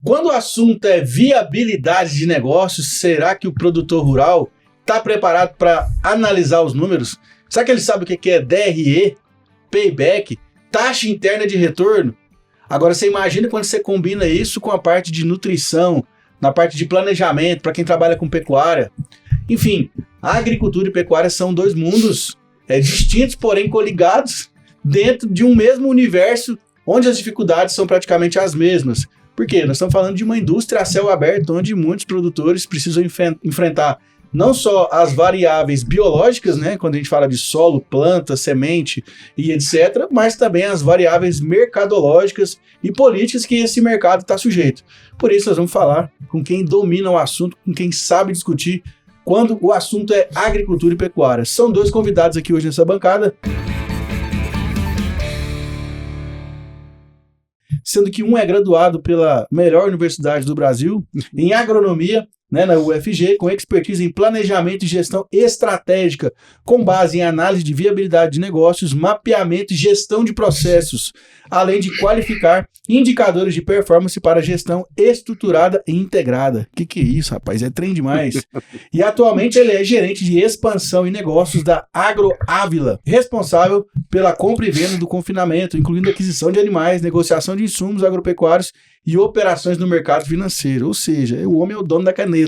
Quando o assunto é viabilidade de negócios, será que o produtor rural está preparado para analisar os números? Será que ele sabe o que é DRE, payback, taxa interna de retorno? Agora você imagina quando você combina isso com a parte de nutrição, na parte de planejamento, para quem trabalha com pecuária. Enfim, a agricultura e pecuária são dois mundos distintos, porém coligados, dentro de um mesmo universo, onde as dificuldades são praticamente as mesmas. Por quê? Nós estamos falando de uma indústria a céu aberto, onde muitos produtores precisam enfrentar não só as variáveis biológicas, né, quando a gente fala de solo, planta, semente e etc., mas também as variáveis mercadológicas e políticas que esse mercado está sujeito. Por isso nós vamos falar com quem domina o assunto, com quem sabe discutir quando o assunto é agricultura e pecuária. São dois convidados aqui hoje nessa bancada, sendo que um é graduado pela melhor universidade do Brasil em agronomia, né, na UFG, com expertise em planejamento e gestão estratégica, com base em análise de viabilidade de negócios, mapeamento e gestão de processos, além de qualificar indicadores de performance para gestão estruturada e integrada. Que é isso, rapaz? É trem demais. E atualmente ele é gerente de expansão e negócios da AgroAvila, responsável pela compra e venda do confinamento, incluindo aquisição de animais, negociação de insumos agropecuários e operações no mercado financeiro. Ou seja, o homem é o dono da caneta.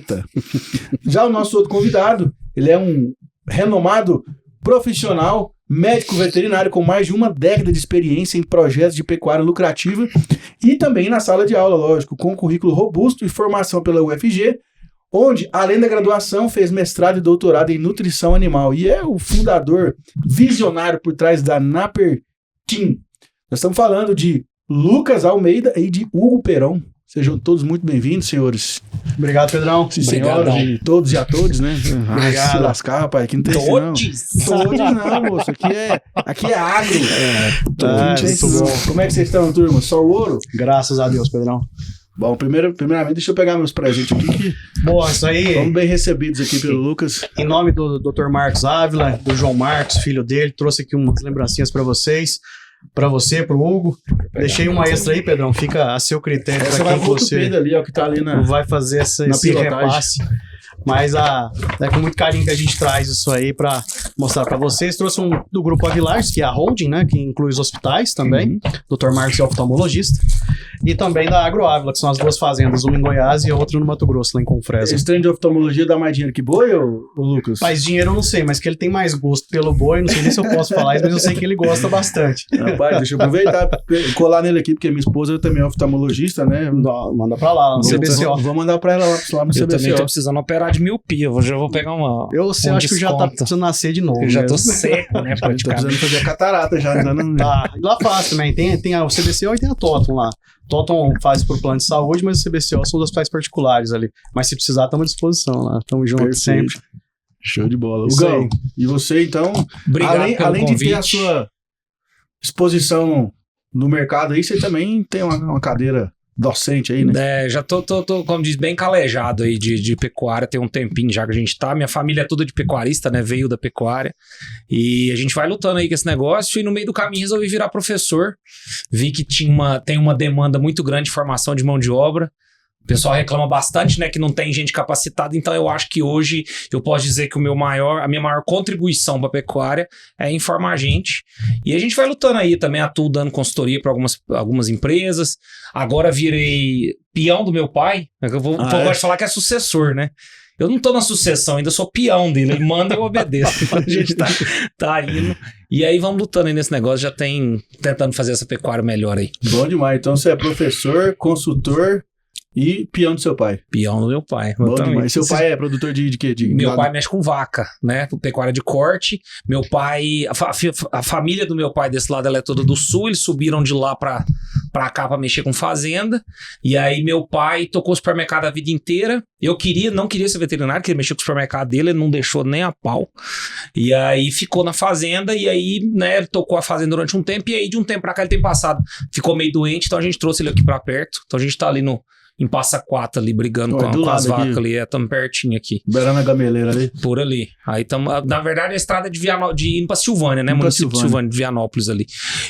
Já o nosso outro convidado, ele é um renomado profissional, médico veterinário com mais de uma década de experiência em projetos de pecuária lucrativa e também na sala de aula, lógico, com currículo robusto e formação pela UFG, onde, além da graduação, fez mestrado e doutorado em nutrição animal e é o fundador visionário por trás da Naper Team. Nós estamos falando de Lucas Almeida e de Hugo Perón. Sejam todos muito bem-vindos, senhores. Obrigado, Pedrão. Senhoras e todos e a todos, né? Obrigado. Se lascar, rapaz. Aqui não tem Todos? isso, não. Todos não, moço. Aqui é agro. Não tem isso, não. Como é que vocês estão, turma? Só o ouro? Graças a Deus, Pedrão. Bom, primeiramente, deixa eu pegar meus presentes aqui. Bom, isso aí. Fomos bem recebidos aqui pelo Lucas. Em nome do Dr. Marcos Ávila, do João Marcos, filho dele, trouxe aqui umas lembrancinhas para vocês. Pra você, pro Hugo. Deixei uma extra aí, Pedrão. Fica a seu critério. Essa vai pro Pedro ali, ó, que tá ali na... Vai fazer esse repasse. Mas é com muito carinho que a gente traz isso aí pra mostrar pra vocês. Trouxe um do Grupo Avilars, que é a holding, né? Que inclui os hospitais também. Dr. Marcos é oftalmologista. E também da AgroAvila, que são as duas fazendas, uma em Goiás e a outra no Mato Grosso, lá em Confresa. Esse trem de oftalmologia dá mais dinheiro que boi, ou Lucas? Mais dinheiro eu não sei, mas que ele tem mais gosto pelo boi, não sei nem se eu posso falar isso, mas eu sei que ele gosta bastante. Rapaz, deixa eu aproveitar e colar nele aqui, porque minha esposa também é oftalmologista, né? Manda pra lá, no CBCO. Vou mandar pra ela lá no CBCO. Eu também tô precisando operar de miopia, eu já vou pegar uma. Eu acho que já tá precisando nascer de novo. Eu já tô seco, né? Tô precisando fazer a catarata já. Tá, lá faz também, tem o CBCO e tem a Toton lá. Toton faz pro plano de saúde, mas o CBCO são os hospitais particulares ali. Mas se precisar, estamos à disposição lá. Estamos juntos sempre. Show de bola. Hugão, e você então, além de ter a sua exposição no mercado aí, você também tem uma cadeira docente aí, né? Já tô, como diz, bem calejado aí de pecuária, tem um tempinho já que a gente tá. Minha família é toda de pecuarista, né? Veio da pecuária. E a gente vai lutando aí com esse negócio e no meio do caminho resolvi virar professor. Vi que tem uma demanda muito grande de formação de mão de obra. O pessoal reclama bastante, né, que não tem gente capacitada, então eu acho que hoje eu posso dizer que a minha maior contribuição para a pecuária é informar a gente. E a gente vai lutando aí, também atuo dando consultoria para algumas empresas. Agora virei peão do meu pai, eu gosto de falar que é sucessor, né? Eu não tô na sucessão, ainda sou peão dele, ele manda e eu obedeço. A gente tá indo. E aí vamos lutando aí nesse negócio, já tentando fazer essa pecuária melhor aí. Bom demais, então você é professor, consultor... E peão do seu pai? Peão do meu pai. Seu pai é produtor de quê? Meu pai mexe com vaca, né? Pecuária de corte. Meu pai... A família do meu pai desse lado, ela é toda do sul. Eles subiram de lá pra cá pra mexer com fazenda. E aí meu pai tocou o supermercado a vida inteira. Eu não queria ser veterinário, queria mexer com o supermercado dele. Ele não deixou nem a pau. E aí ficou na fazenda. E aí, né, tocou a fazenda durante um tempo. E aí de um tempo pra cá ele tem passado. Ficou meio doente, então a gente trouxe ele aqui pra perto. Então a gente tá ali em Passa Quatro ali, brigando Ué, com as vacas aqui. ali. Estamos pertinho aqui. Beirando a gameleira ali. Por ali. Aí estamos. Na verdade, a estrada de indo pra Silvânia, né? Indo pra Município de Silvânia. Silvânia, de Vianópolis ali.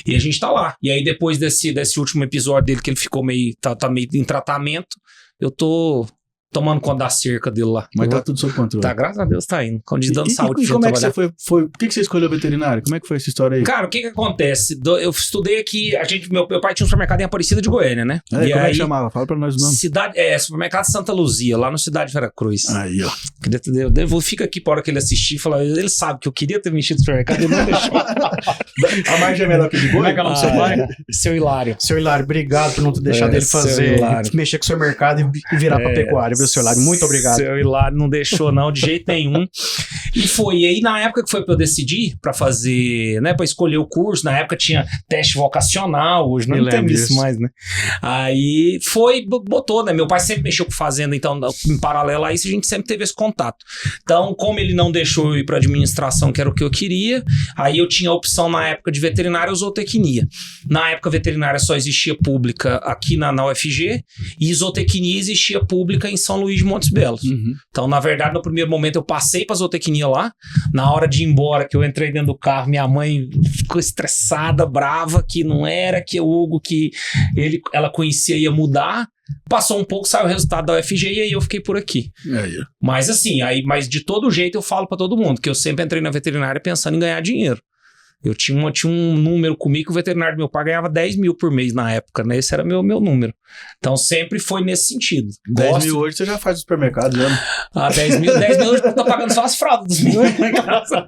E a gente tá lá. E aí, depois desse último episódio dele, que ele ficou meio. Tá meio em tratamento, eu tô tomando conta da cerca dele lá. Mas tá tudo sob controle. Tá, graças a Deus tá indo. Dando saúde. E como é que você foi? Por que você escolheu veterinário? Como é que foi essa história aí? Cara, o que acontece? Eu estudei aqui, meu pai tinha um supermercado em Aparecida de Goiânia, né? Como é que chamava? Fala pra nós o nome. Supermercado Santa Luzia, lá no Cidade de Veracruz. Aí, ó. Fica aqui para hora que ele assistir e falar, ele sabe que eu queria ter mexido no supermercado, ele não deixou. A margem é menor que de Como é que é o nome do seu pai? Seu Hilário. Seu Hilário, obrigado por não ter deixado ele mexer com o seu mercado e virar pra pecuária, viu, seu Hilário? Muito obrigado. Seu Hilário não deixou, não, de jeito nenhum. E aí, na época que foi pra eu decidir, pra fazer, né, pra escolher o curso, na época tinha teste vocacional, hoje não tem isso mais, né? Aí botou, né? Meu pai sempre mexeu com fazenda, então, em paralelo a isso, a gente sempre teve esse contato. Então, como ele não deixou eu ir pra administração, que era o que eu queria, aí eu tinha a opção na época de veterinária ou zootecnia. Na época, veterinária só existia pública aqui na UFG e zootecnia existia pública em São Luís de Montes Belos. Uhum. Então, na verdade, no primeiro momento eu passei pra zootecnia lá. Na hora de ir embora, que eu entrei dentro do carro, minha mãe ficou estressada, brava, que não era, que o Hugo que ela conhecia ia mudar. Passou um pouco, saiu o resultado da UFG e aí eu fiquei por aqui. Aí, ó. Mas assim, mas de todo jeito eu falo pra todo mundo que eu sempre entrei na veterinária pensando em ganhar dinheiro. Eu tinha um número comigo que o veterinário do meu pai ganhava 10 mil por mês na época, né? Esse era meu número. Então sempre foi nesse sentido. 10 mil hoje você já faz no supermercado, né? 10 mil hoje eu tô pagando só as fraldas dos meninos lá em casa.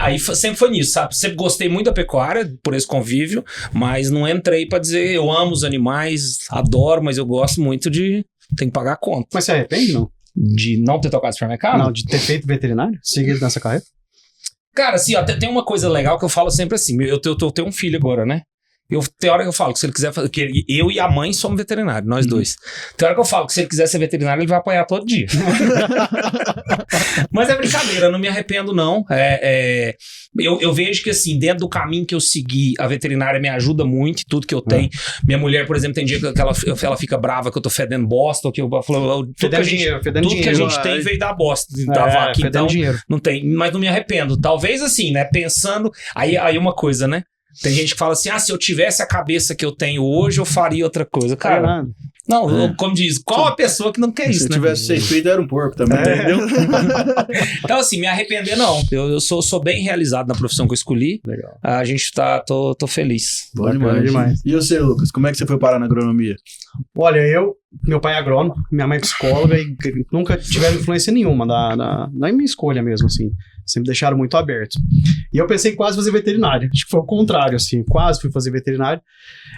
Aí sempre foi nisso, sabe? Sempre gostei muito da pecuária, por esse convívio, mas não entrei pra dizer eu amo os animais, adoro, mas eu gosto muito de... Tem que pagar a conta. Mas você arrepende, não? De não ter tocado supermercado? Não, de ter feito veterinário? Seguido nessa carreira? Cara, assim, ó, tem uma coisa legal que eu falo sempre assim, eu tenho um filho agora, né? Tem hora que eu falo que se ele quiser fazer, que eu e a mãe somos veterinários, nós dois. Tem hora que eu falo que se ele quiser ser veterinário, ele vai apanhar todo dia. Mas é brincadeira, eu não me arrependo, não. Eu vejo que, assim, dentro do caminho que eu segui, a veterinária me ajuda muito, tudo que eu tenho. Minha mulher, por exemplo, tem dia que ela fica brava que eu tô fedendo bosta, ou que eu falo, tudo que a gente tem veio da bosta, da vaca, então dinheiro. Não tem, mas não me arrependo. Talvez, assim, né, pensando, aí uma coisa, né? Tem gente que fala assim, se eu tivesse a cabeça que eu tenho hoje, eu faria outra coisa. Cara, não, como diz, qual a pessoa que não quer isso, Se né? tivesse 6 feito, era um porco também, entendeu? Então, assim, me arrepender, não. Eu sou bem realizado na profissão que eu escolhi. Legal. A gente tô feliz. Bom demais. E você, Lucas, como é que você foi parar na agronomia? Olha, meu pai é agrônomo, minha mãe é psicóloga e nunca tiveram influência nenhuma na minha escolha mesmo, assim. Sempre deixaram muito aberto. E eu pensei em quase fazer veterinário. Acho que foi o contrário, assim. Quase fui fazer veterinário.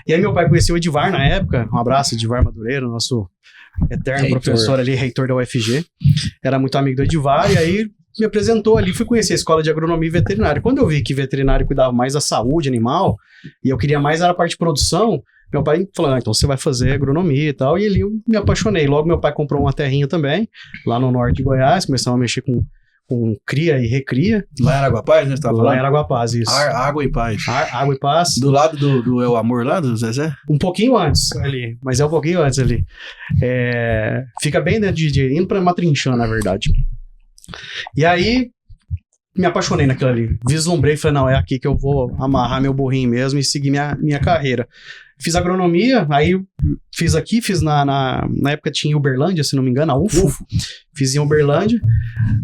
E aí meu pai conheceu o Edivar na época. Um abraço, Edivar Madureira, nosso eterno professor ali, reitor da UFG. Era muito amigo do Edivar. E aí me apresentou ali. Fui conhecer a escola de agronomia e veterinário. Quando eu vi que veterinário cuidava mais da saúde animal e eu queria mais a parte de produção, meu pai falou, então você vai fazer agronomia e tal. E ali eu me apaixonei. Logo meu pai comprou uma terrinha também, lá no norte de Goiás. Começamos a mexer com cria e recria. Lá em Araguapaz, né? Você tava Lá falando? em Araguapaz, isso. Água e Paz. Água e Paz. Do lado do El Amor lá, do Zezé? Um pouquinho antes ali, mas é um pouquinho antes ali. Fica bem dentro indo pra Matrinchã, na verdade. E aí, me apaixonei naquilo ali. Vislumbrei, falei, não, é aqui que eu vou amarrar meu burrinho mesmo e seguir minha carreira. Fiz agronomia, aí fiz na época tinha em Uberlândia, se não me engano, a UFO. Fiz em Uberlândia.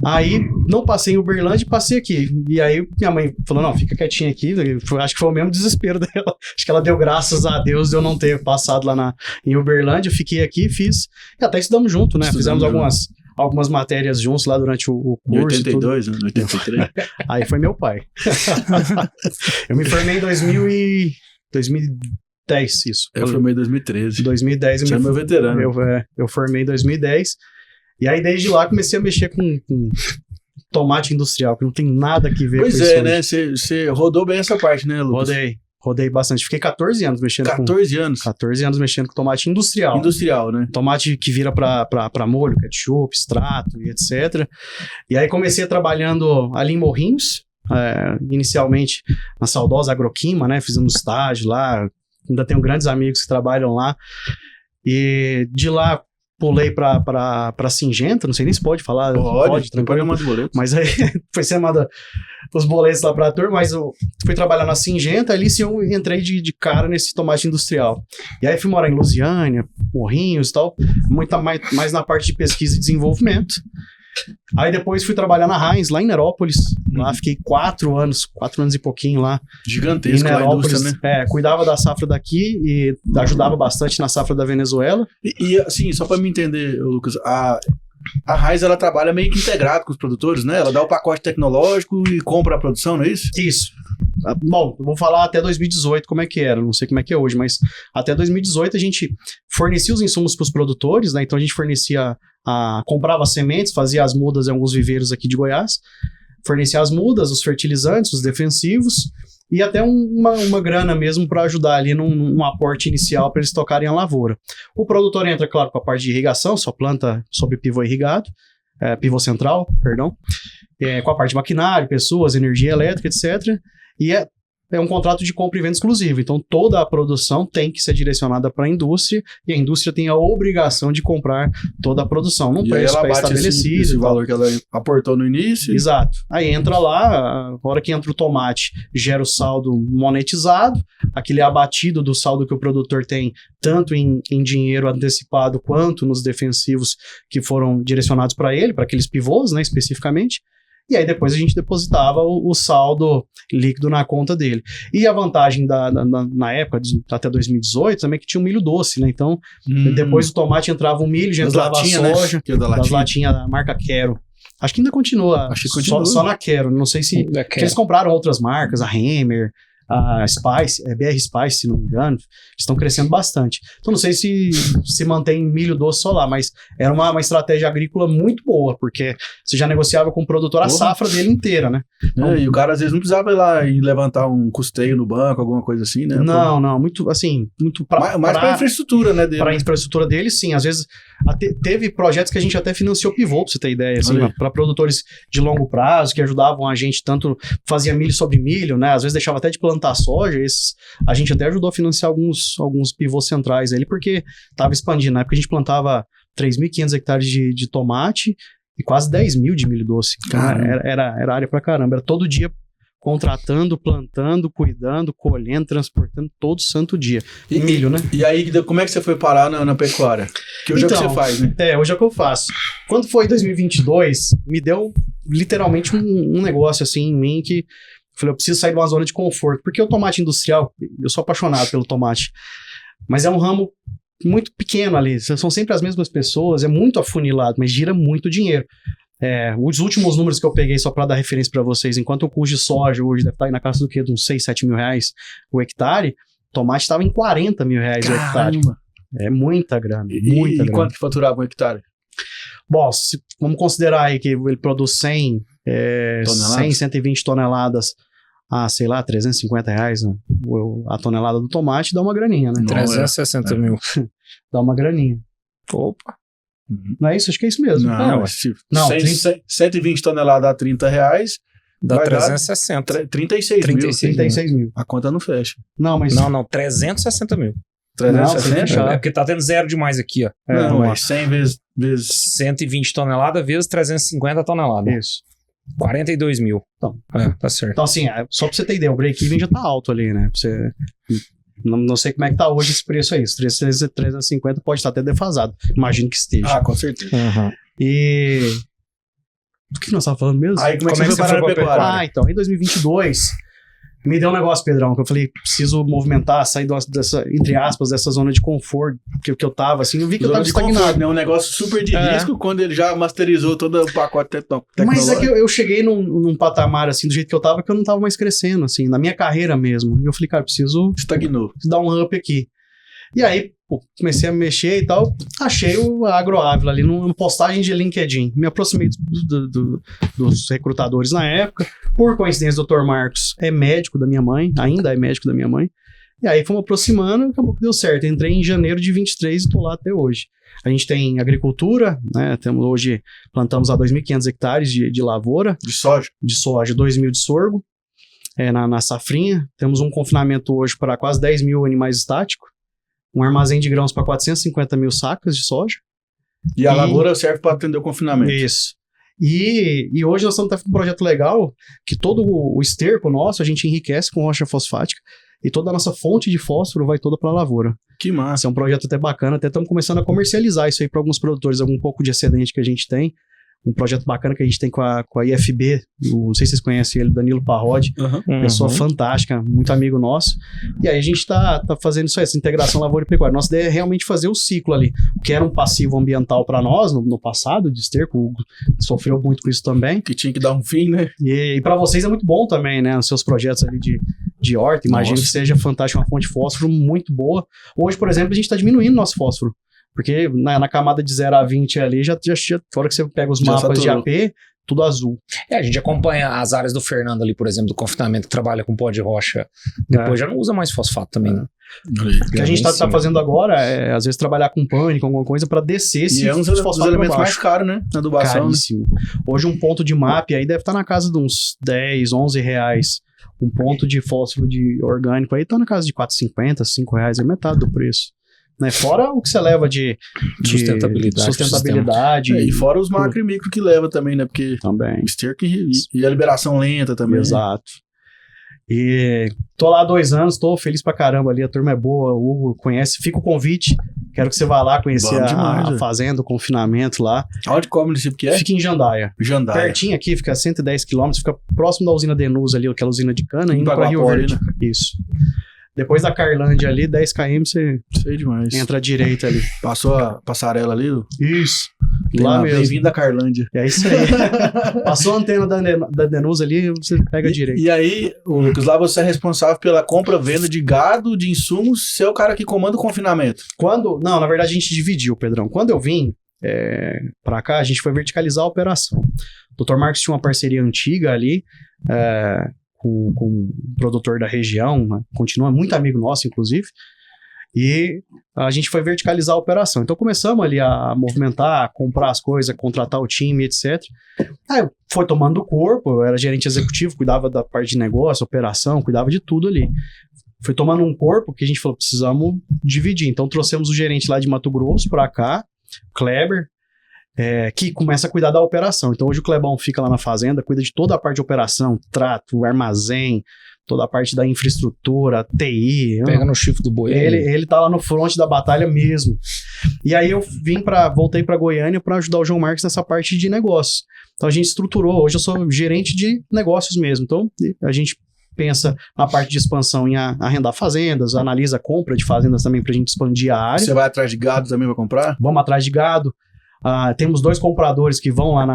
Aí não passei em Uberlândia e passei aqui. E aí minha mãe falou, não, fica quietinha aqui. Acho que foi o mesmo desespero dela. Acho que ela deu graças a Deus de eu não ter passado lá em Uberlândia. Fiquei aqui, fiz. E até estudamos junto, né? Fizemos algumas matérias juntos lá durante o curso. Em 82, né? 83. Aí foi meu pai. Eu me formei em 2010, isso. Eu formei em 2013. 2010 Você é meu veterano. Eu formei em 2010. E aí, desde lá, comecei a mexer com tomate industrial, que não tem nada que ver com isso. Pois é, né? Você rodou bem essa parte, né, Lucas? Rodei bastante. Fiquei 14 anos mexendo 14 anos? 14 anos mexendo com tomate industrial. Industrial, né? Tomate que vira pra molho, ketchup, extrato e etc. E aí, comecei trabalhando ali em Morrinhos, inicialmente na saudosa Agroquima, né? Fizemos estágio lá, ainda tenho grandes amigos que trabalham lá. E de lá pulei pra Singenta, não sei nem se pode falar. Pode tranquilo. Mas aí foi chamada os boletos lá pra turma, mas eu fui trabalhar na Singenta, ali sim eu entrei de cara nesse tomate industrial. E aí fui morar em Lusiânia, Morrinhos e tal, mais na parte de pesquisa e desenvolvimento. Aí depois fui trabalhar na Heinz, lá em Nerópolis. Lá fiquei 4 anos e pouquinho lá. Gigantesco lá a indústria, né? Cuidava da safra daqui e ajudava bastante na safra da Venezuela. E assim, só pra me entender, Lucas, a Heinz, ela trabalha meio que integrado com os produtores, né? Ela dá o pacote tecnológico e compra a produção, não é isso? Isso. Bom, eu vou falar até 2018 como é que era, não sei como é que é hoje, mas até 2018 a gente fornecia os insumos para os produtores, né? Então a gente comprava sementes, fazia as mudas em alguns viveiros aqui de Goiás, fornecia as mudas, os fertilizantes, os defensivos e até uma grana mesmo para ajudar ali num aporte inicial para eles tocarem a lavoura. O produtor entra, claro, com a parte de irrigação, só planta sob pivô irrigado, pivô central, perdão, com a parte de maquinário, pessoas, energia elétrica, etc. E é um contrato de compra e venda exclusivo. Então, toda a produção tem que ser direcionada para a indústria e a indústria tem a obrigação de comprar toda a produção. Num preço pré-estabelecido. Esse valor que ela aportou no início. Exato. Aí entra lá, a hora que entra o tomate, gera o saldo monetizado, aquele abatido do saldo que o produtor tem, tanto em dinheiro antecipado quanto nos defensivos que foram direcionados para ele, para aqueles pivôs, né, especificamente. E aí depois a gente depositava o saldo líquido na conta dele. E a vantagem na época, até 2018, também que tinha o milho doce, né? Então, depois do tomate entrava o milho, já entrava a soja, né? Das latinhas da marca Quero. Acho que ainda continua, só na Quero. Não sei se eles compraram outras marcas, a Hammer, a Spice, BR Spice, se não me engano, estão crescendo bastante. Então não sei se mantém milho doce só lá, mas era uma estratégia agrícola muito boa, porque você já negociava com o produtor a safra dele inteira, né? Então, e o cara às vezes não precisava ir lá e levantar um custeio no banco, alguma coisa assim, né? Não, muito assim, muito mais para infraestrutura, né? Para a infraestrutura dele, sim. Às vezes teve projetos que a gente até financiou pivô, pra você ter ideia, assim, para produtores de longo prazo que ajudavam a gente, tanto fazia milho sobre milho, né? Às vezes deixava até de plantar soja, a gente até ajudou a financiar alguns pivôs centrais ali, porque estava expandindo. Na época a gente plantava 3.500 hectares de tomate e quase 10 mil de milho doce. Era área pra caramba. Era todo dia contratando, plantando, cuidando, colhendo, transportando todo santo dia. Milho, né? E aí, como é que você foi parar na pecuária? Que hoje é o que você faz, né? Hoje é o que eu faço. Quando foi 2022, me deu literalmente um negócio assim em mim que eu falei, eu preciso sair de uma zona de conforto, porque o tomate industrial, eu sou apaixonado pelo tomate, mas é um ramo muito pequeno ali, são sempre as mesmas pessoas, é muito afunilado, mas gira muito dinheiro. Os últimos números que eu peguei, só para dar referência para vocês, enquanto o custo de soja hoje deve estar aí na casa do quê? De uns 6, 7 mil reais o hectare, o tomate estava em 40 mil reais o hectare. É muita grana, muita grana. E quanto que faturava um hectare? Bom, vamos considerar aí que ele produz 100, 120 toneladas sei lá, 350 reais, né? A tonelada do tomate dá uma graninha, né? 360 mil. Dá uma graninha. Opa. Não é isso? Acho que é isso mesmo. Não, 120 toneladas a 30 reais. Dá 360. 36 mil. A conta não fecha. Não, 360 mil. 360? É porque tá tendo zero demais aqui, ó. Mas 100 vezes 120 toneladas vezes 350 toneladas. Isso. 42 mil. Então, tá certo. Então, assim, só pra você ter ideia, o break-even já tá alto ali, né? Não sei como é que tá hoje esse preço aí. Os 350 pode estar até defasado. Imagino que esteja. Com certeza. E... Do que nós estávamos falando mesmo? Aí, como é que você foi para a pecuária? Então, em 2022... Me deu um negócio, Pedrão, que eu falei, preciso movimentar, sair entre aspas, dessa zona de conforto que eu tava, assim, eu vi que eu tava estagnado. Conforto, né? Um negócio super de risco quando ele já masterizou todo o pacote tecnológico. Mas é que eu cheguei num patamar, assim, do jeito que eu tava, que eu não tava mais crescendo, assim, na minha carreira mesmo. E eu falei, cara, preciso dar um up aqui. E aí, comecei a mexer e tal, achei o AgroAvila ali numa postagem de LinkedIn. Me aproximei dos recrutadores na época. Por coincidência, o Dr. Marcos é médico da minha mãe, ainda é médico da minha mãe. E aí fomos aproximando e acabou que deu certo. Entrei em janeiro de 23 e tô lá até hoje. A gente tem agricultura, né? Plantamos 2.500 hectares de lavoura. De soja? De soja, 2.000 de sorgo. na safrinha. Temos um confinamento hoje para quase 10 mil animais estáticos. Um armazém de grãos para 450 mil sacas de soja. E a lavoura serve para atender o confinamento. Isso. E hoje nós estamos com um projeto legal que todo o esterco nosso a gente enriquece com rocha fosfática e toda a nossa fonte de fósforo vai toda para a lavoura. Que massa. Esse é um projeto até bacana, até estamos começando a comercializar isso aí para alguns produtores, algum pouco de excedente que a gente tem. Um projeto bacana que a gente tem com a IFB, não sei se vocês conhecem ele, Danilo Parrodi, pessoa fantástica, muito amigo nosso. E aí a gente tá fazendo isso aí, essa integração lavoura e pecuária. Nossa ideia é realmente fazer o ciclo ali, o que era um passivo ambiental para nós no passado, de esterco, o Hugo sofreu muito com isso também. Que tinha que dar um fim, né? E para vocês é muito bom também, né? Os seus projetos ali de horta, imagino que seja fantástico, uma fonte de fósforo muito boa. Hoje, por exemplo, a gente está diminuindo nosso fósforo. Porque na camada de 0 a 20 ali, já fora que você pega os mapas de AP, tudo azul. A gente acompanha as áreas do Fernando ali, por exemplo, do confinamento, que trabalha com pó de rocha. Depois já não usa mais fosfato também, né? O que a gente tá fazendo agora é, às vezes, trabalhar com pânico, alguma coisa, para descer esse fosfato. E é um dos elementos mais caros, né? Na adubação. Caríssimo. Né? Hoje um ponto de MAP aí deve estar na casa de uns 10, 11 reais. Um ponto de fósforo de orgânico aí tá na casa de 4,50, 5 reais, é metade do preço. Né? Fora o que você leva de sustentabilidade. E fora os macro e micro que leva também, né? Porque também. Esterco e a liberação lenta também. Exato. E tô lá há 2 anos, tô feliz pra caramba ali, a turma é boa, o Hugo conhece, fica o convite, quero que você vá lá conhecer a fazenda, o confinamento lá. Onde qual município que é? Fica em Jandaia. Pertinho aqui, fica a 110 km, fica próximo da usina Denus ali, aquela usina de cana, indo pra Rio Verde. Né? Isso. Depois da Carlândia ali, 10 km, você entra à direita ali. Passou a passarela ali? Isso. Lá mesmo. Bem-vindo da Carlândia. É isso aí. Passou a antena da Denus ali, você pega a direita. E aí, Lucas, lá você é responsável pela compra, venda de gado, de insumos, você é o cara que comanda o confinamento. Não, na verdade a gente dividiu, Pedrão. Quando eu vim pra cá, a gente foi verticalizar a operação. O Dr. Marcos tinha uma parceria antiga ali, com um produtor da região, né? Continua muito amigo nosso, inclusive, e a gente foi verticalizar a operação. Então começamos ali a movimentar, a comprar as coisas, contratar o time, etc. Aí foi tomando o corpo, eu era gerente executivo, cuidava da parte de negócio, operação, cuidava de tudo ali. Foi tomando um corpo que a gente falou, precisamos dividir. Então trouxemos o gerente lá de Mato Grosso para cá, Kleber, que começa a cuidar da operação. Então hoje o Clebão fica lá na fazenda, cuida de toda a parte de operação, trato, armazém, toda a parte da infraestrutura, TI. Pega no chifre do boi. Ele tá lá no front da batalha mesmo. E aí eu voltei para Goiânia para ajudar o João Marques nessa parte de negócio. Então a gente estruturou, hoje eu sou gerente de negócios mesmo. Então a gente pensa na parte de expansão em arrendar fazendas, analisa a compra de fazendas também pra gente expandir a área. Você vai atrás de gado também para comprar? Vamos atrás de gado. Temos 2 compradores que vão lá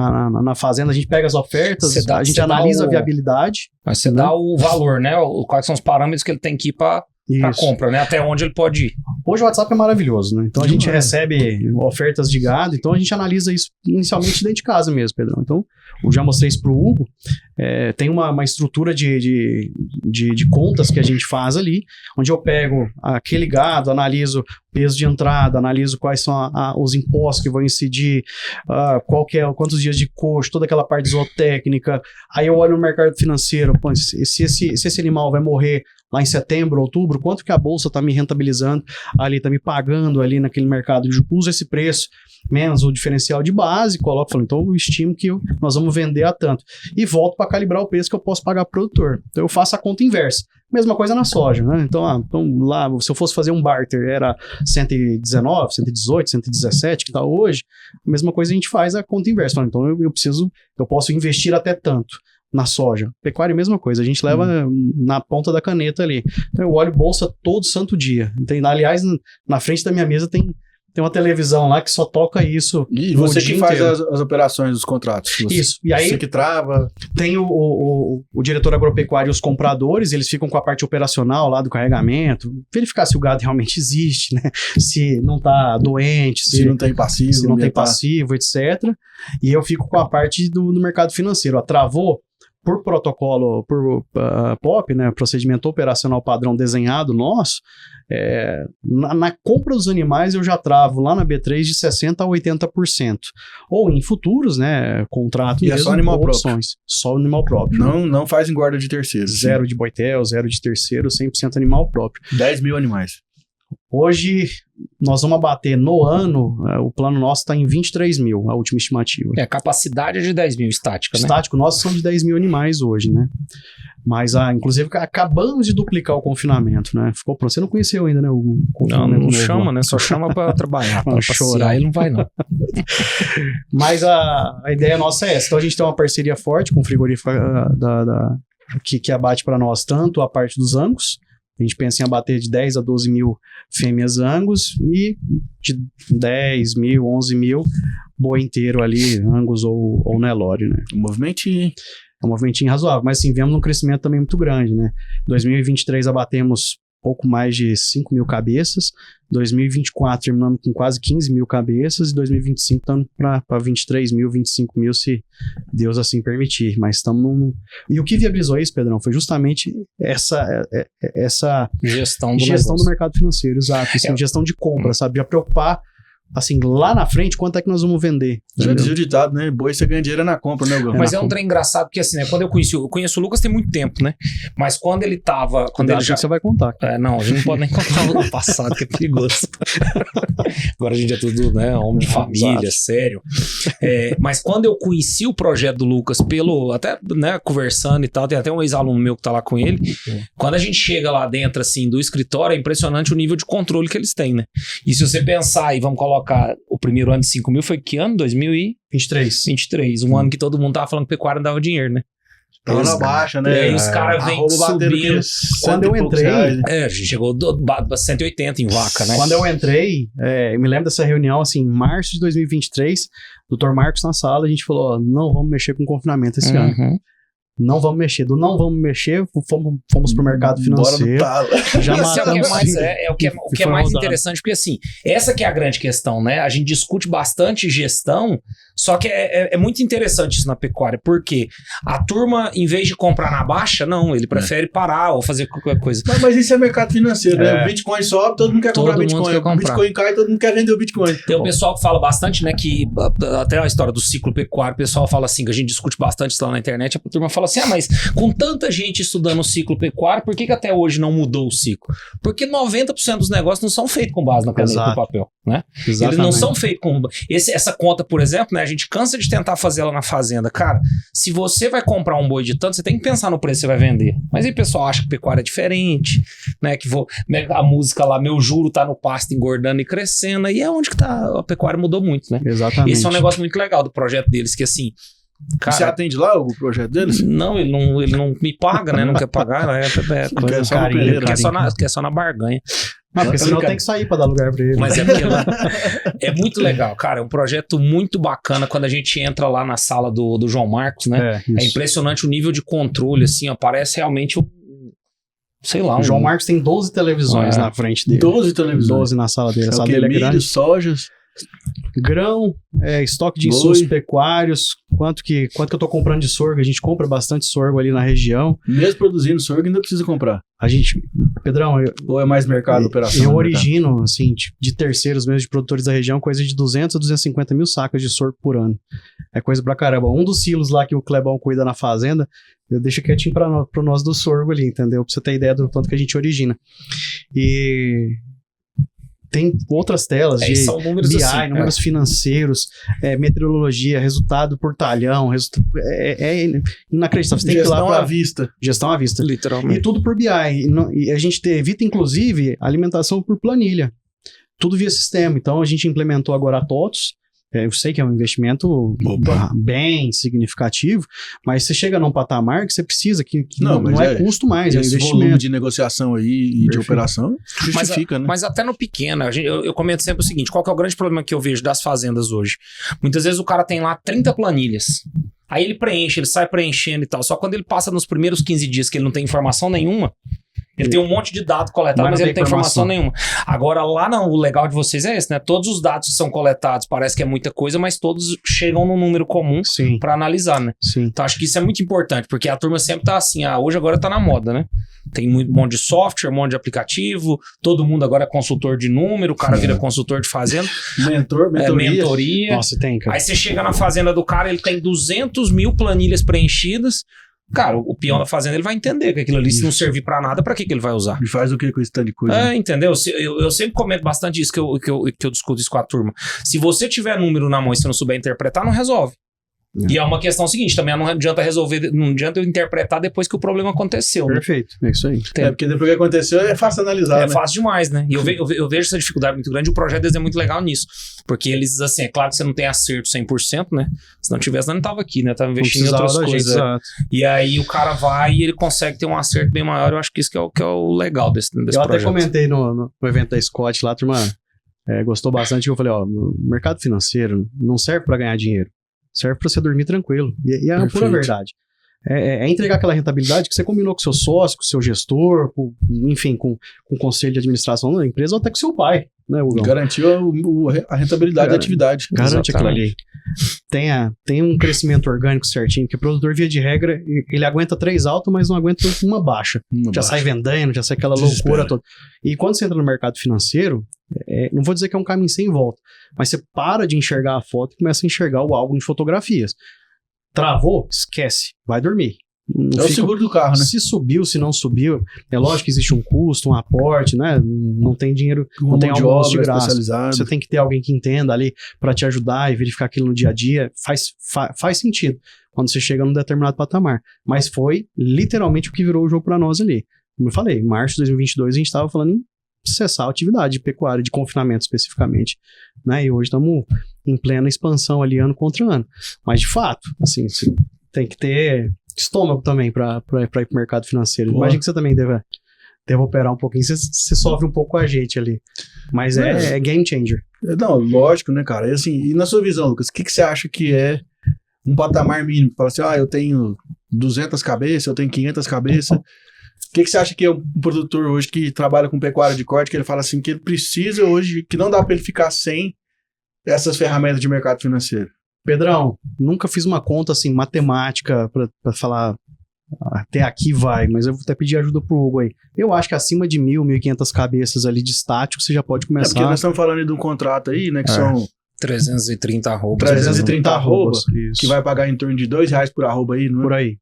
na fazenda, a gente pega as ofertas, a gente analisa a viabilidade. Mas você dá o valor, né? Quais são os parâmetros que ele tem que ir para compra, né? Até onde ele pode ir. Hoje o WhatsApp é maravilhoso, né? Então a gente recebe ofertas de gado, então a gente analisa isso inicialmente dentro de casa mesmo, Pedrão. Então, eu já mostrei isso pro Hugo, tem uma estrutura de contas que a gente faz ali, onde eu pego aquele gado, analiso peso de entrada, analiso quais são os impostos que vão incidir, quantos dias de custo, toda aquela parte zootécnica. Aí eu olho no mercado financeiro, pô, se esse animal vai morrer lá em setembro, outubro, quanto que a bolsa está me rentabilizando ali, está me pagando ali naquele mercado, eu uso esse preço menos o diferencial de base, falo, então eu estimo que nós vamos vender a tanto. E volto para calibrar o preço que eu posso pagar para o produtor. Então eu faço a conta inversa. Mesma coisa na soja, né? Então lá, se eu fosse fazer um barter, era 119, 118, 117, que tá hoje, a mesma coisa a gente faz a conta inversa. Então eu posso investir até tanto na soja. Pecuária, mesma coisa, a gente leva na ponta da caneta ali. Então eu olho bolsa todo santo dia. Aliás, na frente da minha mesa tem uma televisão lá que só toca isso. E você que faz as operações dos contratos. Isso. E aí, você que trava. Tem o diretor agropecuário e os compradores, eles ficam com a parte operacional lá do carregamento, verificar se o gado realmente existe, né? Se não tá doente, se não tem passivo. Se não tem passivo, etc. E eu fico com a parte do mercado financeiro. Travou, por protocolo, por POP, né, procedimento operacional padrão desenhado nosso, na compra dos animais eu já travo lá na B3 de 60% a 80%. Ou em futuros, né, contrato E é só animal próprio. Só animal próprio. Não faz engorda de terceiro. Zero de boitel, zero de terceiro, 100% animal próprio. 10 mil animais. Hoje, nós vamos abater no ano, o plano nosso está em 23 mil, a última estimativa. A capacidade é de 10 mil estática, né? Estático, nós são de 10 mil animais hoje, né? Mas, inclusive, acabamos de duplicar o confinamento, né? Ficou pronto. Você não conheceu ainda, né? O confinamento não novo, chama, né? Só chama pra trabalhar. Pra chorar, ele não vai, não. Mas a ideia nossa é essa. Então, a gente tem uma parceria forte com o frigorífico que abate para nós tanto a parte dos Angus. A gente pensa em abater de 10 a 12 mil fêmeas Angus e de 10 mil, 11 mil boi inteiro ali, Angus ou Nelore, né? Um movimentinho. É um movimentinho razoável, mas assim, vemos um crescimento também muito grande, né? Em 2023 abatemos pouco mais de 5 mil cabeças, 2024 terminamos com quase 15 mil cabeças e 2025 estamos para 23 mil, 25 mil, se Deus assim permitir, mas estamos E o que viabilizou isso, Pedrão, foi justamente essa gestão do mercado financeiro, exato, assim, gestão de compra, sabe, a preocupar assim, lá na frente, quanto é que nós vamos vender? Já dizia o ditado, né? Boi você ganha dinheiro na compra, né, Gão? Mas é um trem engraçado, porque assim, né? Quando eu conheço o Lucas tem muito tempo, né? Mas quando ele tava... Ele já... Você vai contar. Não, a gente não pode nem contar o passado, que é perigoso. Agora a gente é tudo, né? Homem de família, sério. Mas quando eu conheci o projeto do Lucas até, né, conversando e tal, tem até um ex-aluno meu que tá lá com ele, quando a gente chega lá dentro, assim, do escritório, é impressionante o nível de controle que eles têm, né? E se você pensar, e vamos colocar o primeiro ano de 5 mil foi que ano? 2023. Um ano que todo mundo tava falando que pecuária não dava dinheiro, né? Tava na baixa, né? E aí os caras vêm subindo. Quando eu entrei... a gente chegou a 180 em vaca, né? Quando eu entrei, eu me lembro dessa reunião, assim, em março de 2023, Dr. Marcos na sala, a gente falou, não vamos mexer com confinamento esse ano. Não vamos mexer. Não vamos mexer, fomos pro mercado financeiro. Já matamos. O que é mais interessante, porque assim, essa que é a grande questão, né? A gente discute bastante gestão, só que é muito interessante isso na pecuária, porque a turma, em vez de comprar na baixa, não, ele prefere parar ou fazer qualquer coisa. Mas isso é mercado financeiro, né? O Bitcoin sobe, todo mundo quer comprar Bitcoin. O Bitcoin cai, todo mundo quer vender o Bitcoin. Tem um pessoal que fala bastante, né, que até a história do ciclo pecuário, o pessoal fala assim, que a gente discute bastante isso lá na internet, a turma fala assim, mas com tanta gente estudando o ciclo pecuário, por que até hoje não mudou o ciclo? Porque 90% dos negócios não são feitos com base na caneta e no papel, né? Exatamente. Eles não são feitos com... Essa conta, por exemplo, né, a gente cansa de tentar fazer ela na fazenda. Cara, se você vai comprar um boi de tanto, você tem que pensar no preço que você vai vender. Mas aí o pessoal acha que pecuária é diferente, né? Que a música lá, meu juro tá no pasto engordando e crescendo, e é onde que tá, a pecuária mudou muito, né? Exatamente. Esse é um negócio muito legal do projeto deles, que assim... Cara, você atende lá o projeto deles? Não, ele não me paga, né? Não quer pagar, coisa carinho, quer só na barganha. Não, porque senão tem que sair pra dar lugar pra ele. Mas é muito legal, cara. É um projeto muito bacana quando a gente entra lá na sala do João Marcos, né? É impressionante o nível de controle, assim, ó, parece realmente sei lá. O João Marcos tem 12 televisões na frente dele. 12 televisões? 12 na sala dele. A sala dele é grande. Sojas... Grão, estoque de insumos pecuários, quanto que eu tô comprando de sorgo, a gente compra bastante sorgo ali na região. Mesmo produzindo sorgo ainda precisa comprar. Pedrão, ou é mais mercado operação? Eu origino, assim, de terceiros mesmo, de produtores da região, coisa de 200 a 250 mil sacas de sorgo por ano. É coisa pra caramba. Um dos silos lá que o Clebão cuida na fazenda, eu deixo quietinho pro nós do sorgo ali, entendeu? Pra você ter ideia do tanto que a gente origina. E... tem outras telas de são números BI, assim, números financeiros, meteorologia, resultado por talhão, inacreditável. Você tem gestão que ir lá à vista. Gestão à vista. Literalmente. E tudo por BI. E a gente evita, inclusive, alimentação por planilha. Tudo via sistema. Então, a gente implementou agora a TOTOS. Eu sei que é um investimento bem significativo, mas você chega num patamar que você precisa, que não é custo mais, é um investimento. Volume de negociação aí e de operação justifica, né? Mas até no pequeno, eu comento sempre o seguinte, qual que é o grande problema que eu vejo das fazendas hoje? Muitas vezes o cara tem lá 30 planilhas, aí ele sai preenchendo e tal, só quando ele passa nos primeiros 15 dias que ele não tem informação nenhuma, Ele tem um monte de dados coletados, mas ele não tem informação nenhuma. Agora, lá não, o legal de vocês é esse, né? Todos os dados que são coletados, parece que é muita coisa, mas todos chegam num número comum para analisar, né? Sim. Então, acho que isso é muito importante, porque a turma sempre tá assim, hoje agora tá na moda, né? Tem um monte de software, um monte de aplicativo, todo mundo agora é consultor de número, o cara vira consultor de fazenda. Mentoria. Nossa, tem, cara. Aí você chega na fazenda do cara, ele tem 200 mil planilhas preenchidas. Cara, o peão da fazenda, ele vai entender que aquilo ali, se não servir pra nada, pra que ele vai usar? E faz o que com esse tanto de coisa? Entendeu? Eu sempre comento bastante isso, que eu discuto isso com a turma. Se você tiver número na mão e você não souber interpretar, não resolve. E é uma questão seguinte, também não adianta resolver, não adianta eu interpretar depois que o problema aconteceu. Perfeito, é isso aí. Porque depois que aconteceu é fácil analisar, né? Fácil demais, né? E eu vejo essa dificuldade muito grande, e o projeto deles é muito legal nisso. Porque eles, assim, é claro que você não tem acerto 100%, né? Se não tivesse, não tava aqui, né? Tava investindo em outras coisas. E aí o cara vai e ele consegue ter um acerto bem maior. Eu acho que isso que é o legal desse projeto. Eu até comentei no evento da Scott lá, turma, gostou bastante. Eu falei, o mercado financeiro não serve para ganhar dinheiro. Serve para você dormir tranquilo. E é a pura verdade. É entregar aquela rentabilidade que você combinou com seu sócio, com seu gestor, enfim, com o conselho de administração da empresa, ou até com seu pai, né, Hugo? Garantiu a rentabilidade da atividade. Garante aquilo ali. Tem um crescimento orgânico certinho, porque o produtor, via de regra, ele aguenta 3 altas, mas não aguenta uma baixa. Sai vendendo, já sai aquela loucura toda. E quando você entra no mercado financeiro, não vou dizer que é um caminho sem volta, mas você para de enxergar a foto e começa a enxergar o álbum de fotografias. Travou? Esquece. Vai dormir. É o seguro do carro, né? Se subiu, se não subiu, é lógico que existe um custo, um aporte, né? Não tem dinheiro, não tem almoço de graça. Você tem que ter alguém que entenda ali para te ajudar e verificar aquilo no dia a dia. Faz sentido quando você chega num determinado patamar. Mas foi literalmente o que virou o jogo para nós ali. Como eu falei, em março de 2022 a gente estava falando em cessar a atividade de pecuária, de confinamento especificamente, né? E hoje estamos em plena expansão ali ano contra ano. Mas de fato, assim, você tem que ter estômago também para ir pro mercado financeiro. Imagina que você também deve operar um pouquinho, você sofre um pouco com a gente ali. Mas é game changer. Não, lógico, né, cara? E, assim, e na sua visão, Lucas, o que você acha que é um patamar mínimo? Fala assim, eu tenho 200 cabeças, eu tenho 500 cabeças. O que você acha que é um produtor hoje que trabalha com pecuária de corte, que ele fala assim, que ele precisa hoje, que não dá para ele ficar sem essas ferramentas de mercado financeiro? Pedrão, nunca fiz uma conta assim, matemática, para falar até aqui vai, mas eu vou até pedir ajuda pro Hugo aí. Eu acho que acima de 1.500 cabeças ali de estático, você já pode começar. Porque nós estamos falando de um contrato aí, né, que são 330 arrobas. 330 arrobas, que vai pagar em torno de R$2 por arroba aí, não é? Por aí.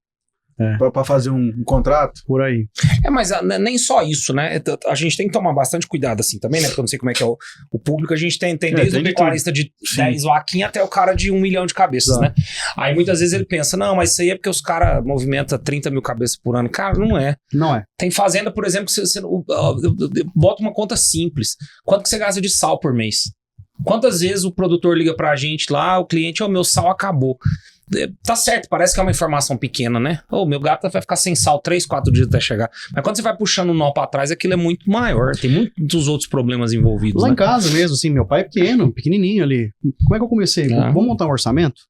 Pra fazer um contrato? Por aí. Mas nem só isso, né? A gente tem que tomar bastante cuidado assim também, né? Porque eu não sei como é que é o público. A gente tem desde o pecuarista de 10 vaquinhas até o cara de 1 milhão de cabeças, né? Aí muitas vezes ele pensa, não, mas isso aí é porque os caras movimentam 30 mil cabeças por ano. Cara, não é. Não é. Tem fazenda, por exemplo, que você bota uma conta simples. Quanto que você gasta de sal por mês? Quantas vezes o produtor liga pra gente lá, o cliente, meu sal acabou. Tá certo, parece que é uma informação pequena, né? Meu gato vai ficar sem sal 3, 4 dias até chegar. Mas quando você vai puxando o nó pra trás, aquilo é muito maior. Tem muitos outros problemas envolvidos. Lá né? Em casa mesmo, assim, meu pai é pequenininho ali. Como é que eu comecei? Vamos montar um orçamento?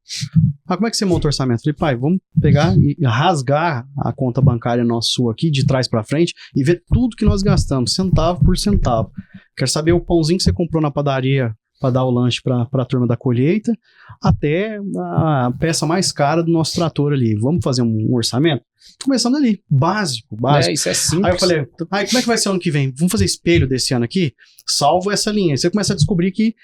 Como é que você monta o orçamento? Falei, pai, vamos pegar e rasgar a conta bancária nossa sua aqui, de trás pra frente, e ver tudo que nós gastamos, centavo por centavo. Quero saber o pãozinho que você comprou na padaria para dar o lanche para a turma da colheita, até a peça mais cara do nosso trator ali. Vamos fazer um orçamento? Começando ali, básico. Isso é simples. Aí eu falei, como é que vai ser ano que vem? Vamos fazer espelho desse ano aqui? Salvo essa linha. Aí você começa a descobrir que,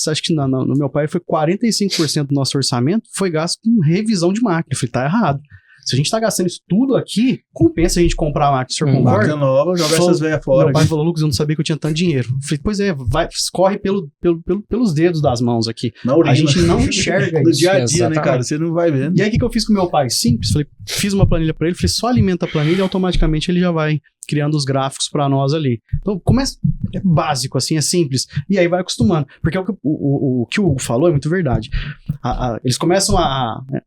acho que no meu pai foi 45% do nosso orçamento foi gasto com revisão de máquina. Eu falei, tá errado. Se a gente tá gastando isso tudo aqui, compensa a gente comprar a máquina. O senhor concorda? Máquina nova, joga essas velhas fora. Meu pai falou, Lucas, eu não sabia que eu tinha tanto dinheiro. Eu falei, pois escorre pelos dedos das mãos aqui. A gente não enxerga isso. No dia a dia, né, cara? Você não vai vendo. E aí, o que eu fiz com meu pai? Simples. Falei, fiz uma planilha pra ele, falei, só alimenta a planilha e automaticamente ele já vai criando os gráficos pra nós ali. Então, começa é básico, assim, é simples. E aí vai acostumando. Porque o que o Hugo falou é muito verdade. Eles começam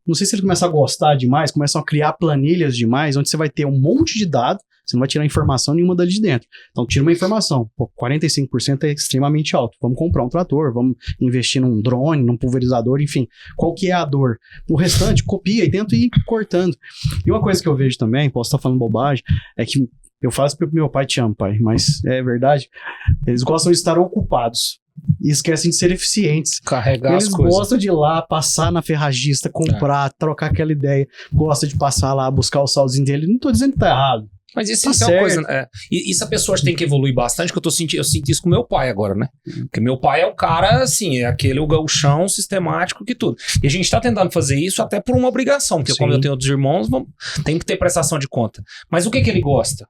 não sei se ele começa a gostar demais, começam a criar planilhas demais, onde você vai ter um monte de dados, você não vai tirar informação nenhuma dali de dentro. Então, tira uma informação. 45% é extremamente alto. Vamos comprar um trator, vamos investir num drone, num pulverizador, enfim. Qual que é a dor? O restante, copia e tenta ir cortando. E uma coisa que eu vejo também, posso estar falando bobagem, é que Eu faço porque meu pai te ama, pai, mas é verdade. Eles gostam de estar ocupados e esquecem de ser eficientes. Carregar Eles as coisas. gostam de ir lá, passar na ferragista, comprar, trocar aquela ideia. Gosta de passar lá, buscar o salzinho dele. Não tô dizendo que tá errado. Mas isso, Tá isso é uma certo. coisa, né? Isso a pessoa tem que evoluir bastante, que eu sinto isso com meu pai agora, né? Porque meu pai é o cara, assim, é aquele o gauchão sistemático que tudo. E a gente tá tentando fazer isso até por uma obrigação, porque Sim. como eu tenho outros irmãos, tem que ter prestação de conta. Mas o que ele gosta?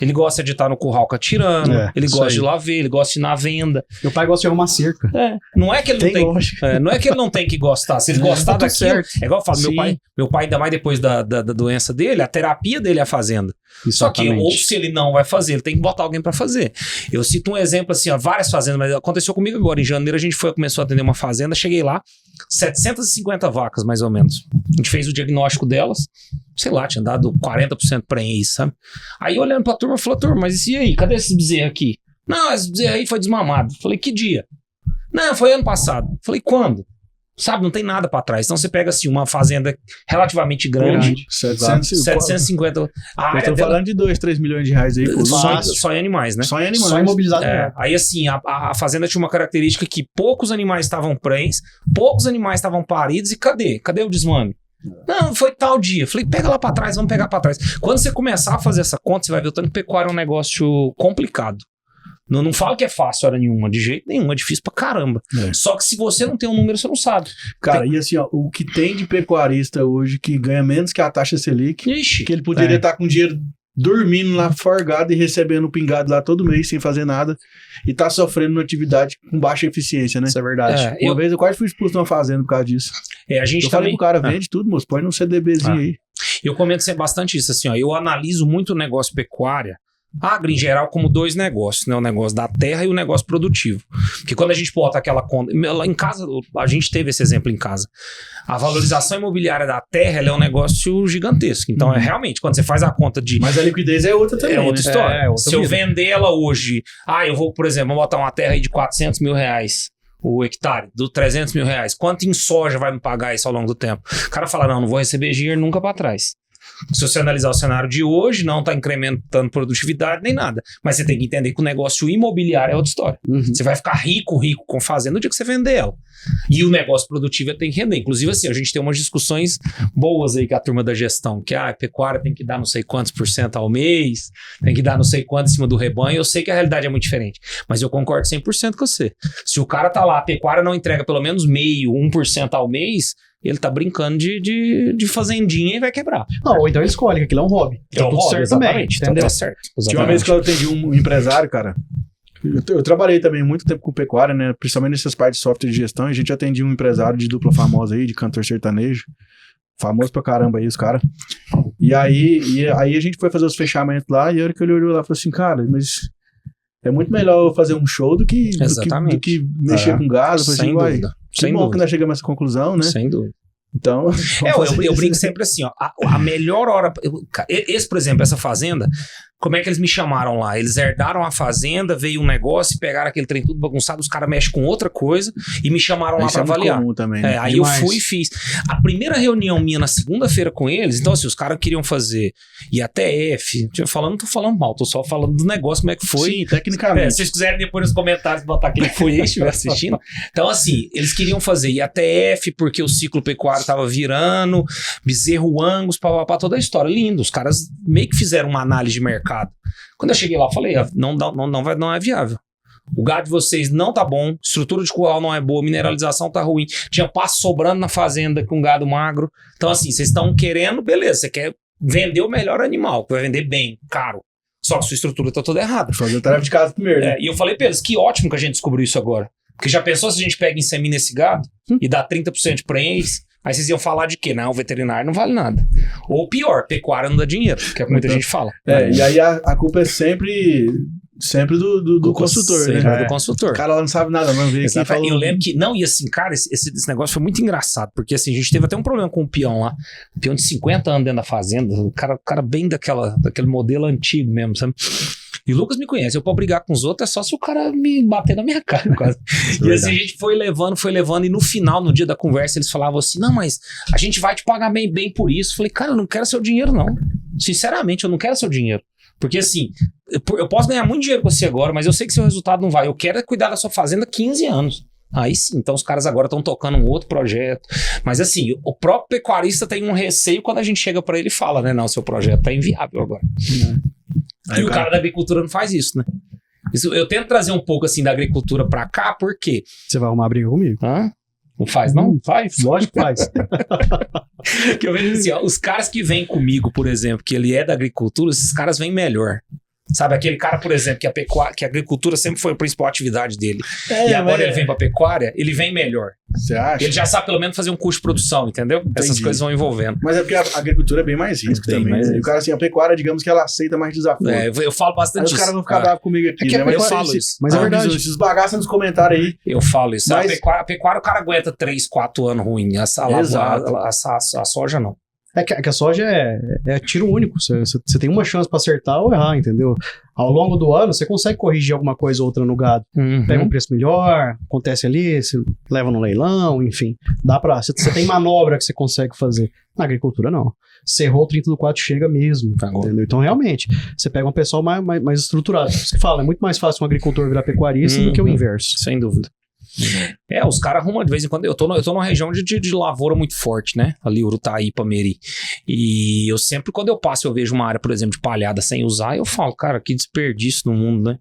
Ele gosta de estar no curral catirando, ele isso gosta aí. de ir lá ver, ele gosta de ir na venda. Meu pai gosta de arrumar cerca. Não é que ele não Tem tem. lógica. Não é que ele não tem que gostar. Se ele gostar tá tudo daquilo. certo. É igual eu falo, Sim. meu pai, ainda mais depois da doença dele, a terapia dele é a fazenda. Só que, ou se ele não vai fazer, ele tem que botar alguém pra fazer. Eu cito um exemplo assim, ó, várias fazendas, mas aconteceu comigo agora. Em janeiro a gente começou a atender uma fazenda, cheguei lá, 750 vacas mais ou menos. A gente fez o diagnóstico delas, sei lá, tinha dado 40% prenhez, sabe? Aí olhando pra turma, falou, turma, mas e aí, cadê esse bezerro aqui? Não, esse bezerro aí foi desmamado. Falei, que dia? Não, foi ano passado. Falei, quando? Sabe, não tem nada pra trás. Então você pega assim, uma fazenda relativamente grande, 750. A Eu área tô dela, falando de 2, 3 milhões de reais aí. Por só em animais, né? Só em animais. Só imobilizado. Aí assim, a fazenda tinha uma característica que poucos animais estavam prenhes, poucos animais estavam paridos e cadê? Cadê o desmame? Não, foi tal dia. Falei, pega lá pra trás, vamos pegar pra trás. Quando você começar a fazer essa conta, você vai ver o tanto que pecuária é um negócio complicado. Não falo que é fácil hora nenhuma, de jeito nenhum, é difícil pra caramba. Só que se você não tem um número, você não sabe. Cara, e assim, ó, o que tem de pecuarista hoje que ganha menos que a taxa Selic, Ixi, que ele poderia estar com dinheiro dormindo lá forgado e recebendo pingado lá todo mês sem fazer nada e tá sofrendo uma atividade com baixa eficiência, né? Isso é verdade. É, Uma vez eu quase fui expulso de uma fazenda por causa disso. a gente Eu falei também... pro cara, vende tudo, moço, põe num CDBzinho aí. Eu comento sempre bastante isso, assim, ó, eu analiso muito o negócio pecuária, agro em geral, como dois negócios, né? O negócio da terra e o negócio produtivo. Porque quando a gente bota aquela conta... Lá em casa, a gente teve esse exemplo em casa. A valorização imobiliária da terra, ela é um negócio gigantesco. Então, é realmente, quando você faz a conta de... Mas a liquidez é outra também, É outra né? história. É outra Se eu vida. vender ela hoje... eu vou, por exemplo, vou botar uma terra aí de 400 mil reais o hectare, do 300 mil reais. Quanto em soja vai me pagar isso ao longo do tempo? O cara fala, não vou receber dinheiro nunca para trás. Se você analisar o cenário de hoje, não está incrementando produtividade nem nada. Mas você tem que entender que o negócio imobiliário é outra história. Você vai ficar rico com fazenda no dia que você vender ela. E o negócio produtivo tem que render. Inclusive, assim, a gente tem umas discussões boas aí com a turma da gestão, que a pecuária tem que dar não sei quantos % ao mês, tem que dar não sei quanto em cima do rebanho. Eu sei que a realidade é muito diferente, mas eu concordo 100% com você. Se o cara tá lá, a pecuária não entrega pelo menos 1% ao mês, ele tá brincando de fazendinha e vai quebrar. Não, ou então ele escolhe que aquilo é um hobby. Tá tudo certo também, exatamente, entendeu? tá certo. Tinha uma vez que eu atendi um empresário, cara. Eu trabalhei também muito tempo com pecuária, né? Principalmente nessas partes de software de gestão. E a gente atendia um empresário de dupla famosa aí, de cantor sertanejo. Famoso pra caramba aí, os caras. E aí a gente foi fazer os fechamentos lá. E a hora que ele olhou lá, falou assim, cara, mas é muito melhor eu fazer um show do que mexer com gado. Eu falei Sem assim, uai, dúvida. que Sem bom que dúvida. nós chegamos a essa conclusão, né? Sem dúvida. Então... Eu brinco sempre assim, ó. A melhor hora... Esse, por exemplo, essa fazenda... Como é que eles me chamaram lá? Eles herdaram a fazenda, veio um negócio, pegaram aquele trem tudo bagunçado, os caras mexem com outra coisa e me chamaram lá Isso pra é muito avaliar. comum também, né? Aí Demais. eu fui e fiz. A primeira reunião minha na segunda-feira com eles, então assim, os caras queriam fazer IATF, não tô falando mal, tô só falando do negócio, como é que foi. Sim, tecnicamente. Se vocês quiserem depois nos comentários botar quem foi aí, estiver assistindo. Então assim, eles queriam fazer IATF porque o ciclo pecuário tava virando, bezerro Angus, papapá, toda a história. Lindo, os caras meio que fizeram uma análise de mercado. Quando eu cheguei lá, eu falei, não é viável. O gado de vocês não tá bom, estrutura de curral não é boa, mineralização tá ruim, tinha pasto sobrando na fazenda com gado magro. Então assim, vocês estão querendo, beleza, você quer vender o melhor animal, que vai vender bem, caro. Só que sua estrutura tá toda errada. Fazer a tarefa de casa primeiro, né? E eu falei pra eles, que ótimo que a gente descobriu isso agora. Porque já pensou se a gente pega e insemina esse gado e dá 30% de prenhez? Aí vocês iam falar de quê? Não, o veterinário não vale nada. Ou pior, pecuária não dá dinheiro, que é o que muita gente fala. E aí a culpa é sempre do consultor, Sempre né? do consultor. O cara lá não sabe nada, não veio aqui e falou... Eu lembro que, e assim, cara, esse negócio foi muito engraçado, porque assim, a gente teve até um problema com o peão lá, um peão de 50 anos dentro da fazenda, o cara bem daquele modelo antigo mesmo, sabe? E o Lucas me conhece, eu pra brigar com os outros é só se o cara me bater na minha cara, quase. E assim, a gente foi levando, e no final, no dia da conversa, eles falavam assim, não, mas a gente vai te pagar bem por isso. Eu falei, cara, eu não quero seu dinheiro, não. Sinceramente, eu não quero seu dinheiro. Porque assim, eu posso ganhar muito dinheiro com você agora, mas eu sei que seu resultado não vai. Eu quero é cuidar da sua fazenda 15 anos. Aí sim, então os caras agora estão tocando um outro projeto. Mas assim, o próprio pecuarista tem um receio quando a gente chega para ele e fala, né? Não, seu projeto tá inviável agora. E o cara da agricultura não faz isso, né? Isso, eu tento trazer um pouco assim da agricultura para cá, por quê? Você vai arrumar briga comigo? Hã? Não faz, não? Faz? Lógico que faz. Que eu vejo assim, ó, os caras que vêm comigo, por exemplo, que ele é da agricultura, esses caras vêm melhor. Sabe, aquele cara, por exemplo, que a agricultura sempre foi a principal atividade dele. E agora ele vem pra pecuária, ele vem melhor. Você acha? Ele já sabe pelo menos fazer um custo de produção, entendeu? Entendi. Essas coisas vão envolvendo. Mas é porque a agricultura é bem mais risco Bem também. mais E o cara, assim, a pecuária, digamos que ela aceita mais desafio. Eu falo bastante Aí os isso. caras vão ficar bravos comigo aqui, né? eu falo isso. Mas é verdade. Esses bagaços nos comentários aí. Eu falo isso. Mas- A pecuária o cara aguenta 3, 4 anos ruim. A soja não. É que a soja é tiro único. Você tem uma chance pra acertar ou errar, entendeu? Ao longo do ano, você consegue corrigir alguma coisa ou outra no gado. Pega um preço melhor, acontece ali, você leva no leilão, enfim. Dá pra... Você tem manobra que você consegue fazer. Na agricultura, não. Cerrou o 30 do 4, chega mesmo, entendeu? Então, realmente, você pega um pessoal mais estruturado. Por isso que fala, é muito mais fácil um agricultor virar pecuarista do que o inverso. Sem dúvida. Os caras arrumam de vez em quando. Eu tô numa região de lavoura muito forte, né? Ali, Urutaí, Pameri. E eu sempre, quando eu passo, eu vejo uma área, por exemplo, de palhada sem usar, eu falo, cara, que desperdício no mundo, né?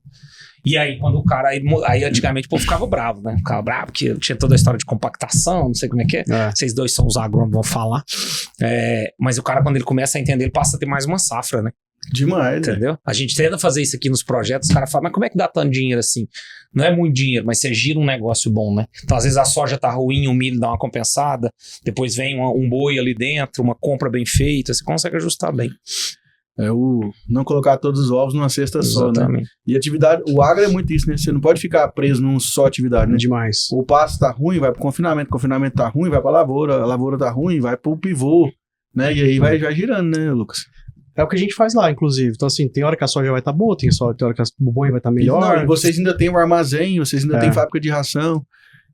E aí, quando o cara... Aí, antigamente, o povo ficava bravo, né? Ficava bravo, porque tinha toda a história de compactação, não sei como é que é. Vocês dois são os agrônomos, vão falar. Mas o cara, quando ele começa a entender, ele passa a ter mais uma safra, né? Demais, entendeu? A gente tenta fazer isso aqui nos projetos, os caras falam, mas como é que dá tanto dinheiro assim? Não é muito dinheiro, mas você gira um negócio bom, né? Então, às vezes a soja tá ruim, o milho dá uma compensada, depois vem um boi ali dentro, uma compra bem feita, você consegue ajustar bem. É o não colocar todos os ovos numa cesta só, né? Exatamente. E atividade, o agro é muito isso, né? Você não pode ficar preso numa só atividade, né? Demais. O pasto tá ruim, vai pro confinamento, o confinamento tá ruim, vai pra lavoura, a lavoura tá ruim, vai pro pivô, né? E aí vai girando, né, Lucas? É o que a gente faz lá, inclusive. Então, assim, tem hora que a soja vai estar boa, tem hora que o boi vai estar melhor. E vocês ainda têm um armazém, vocês ainda têm fábrica de ração.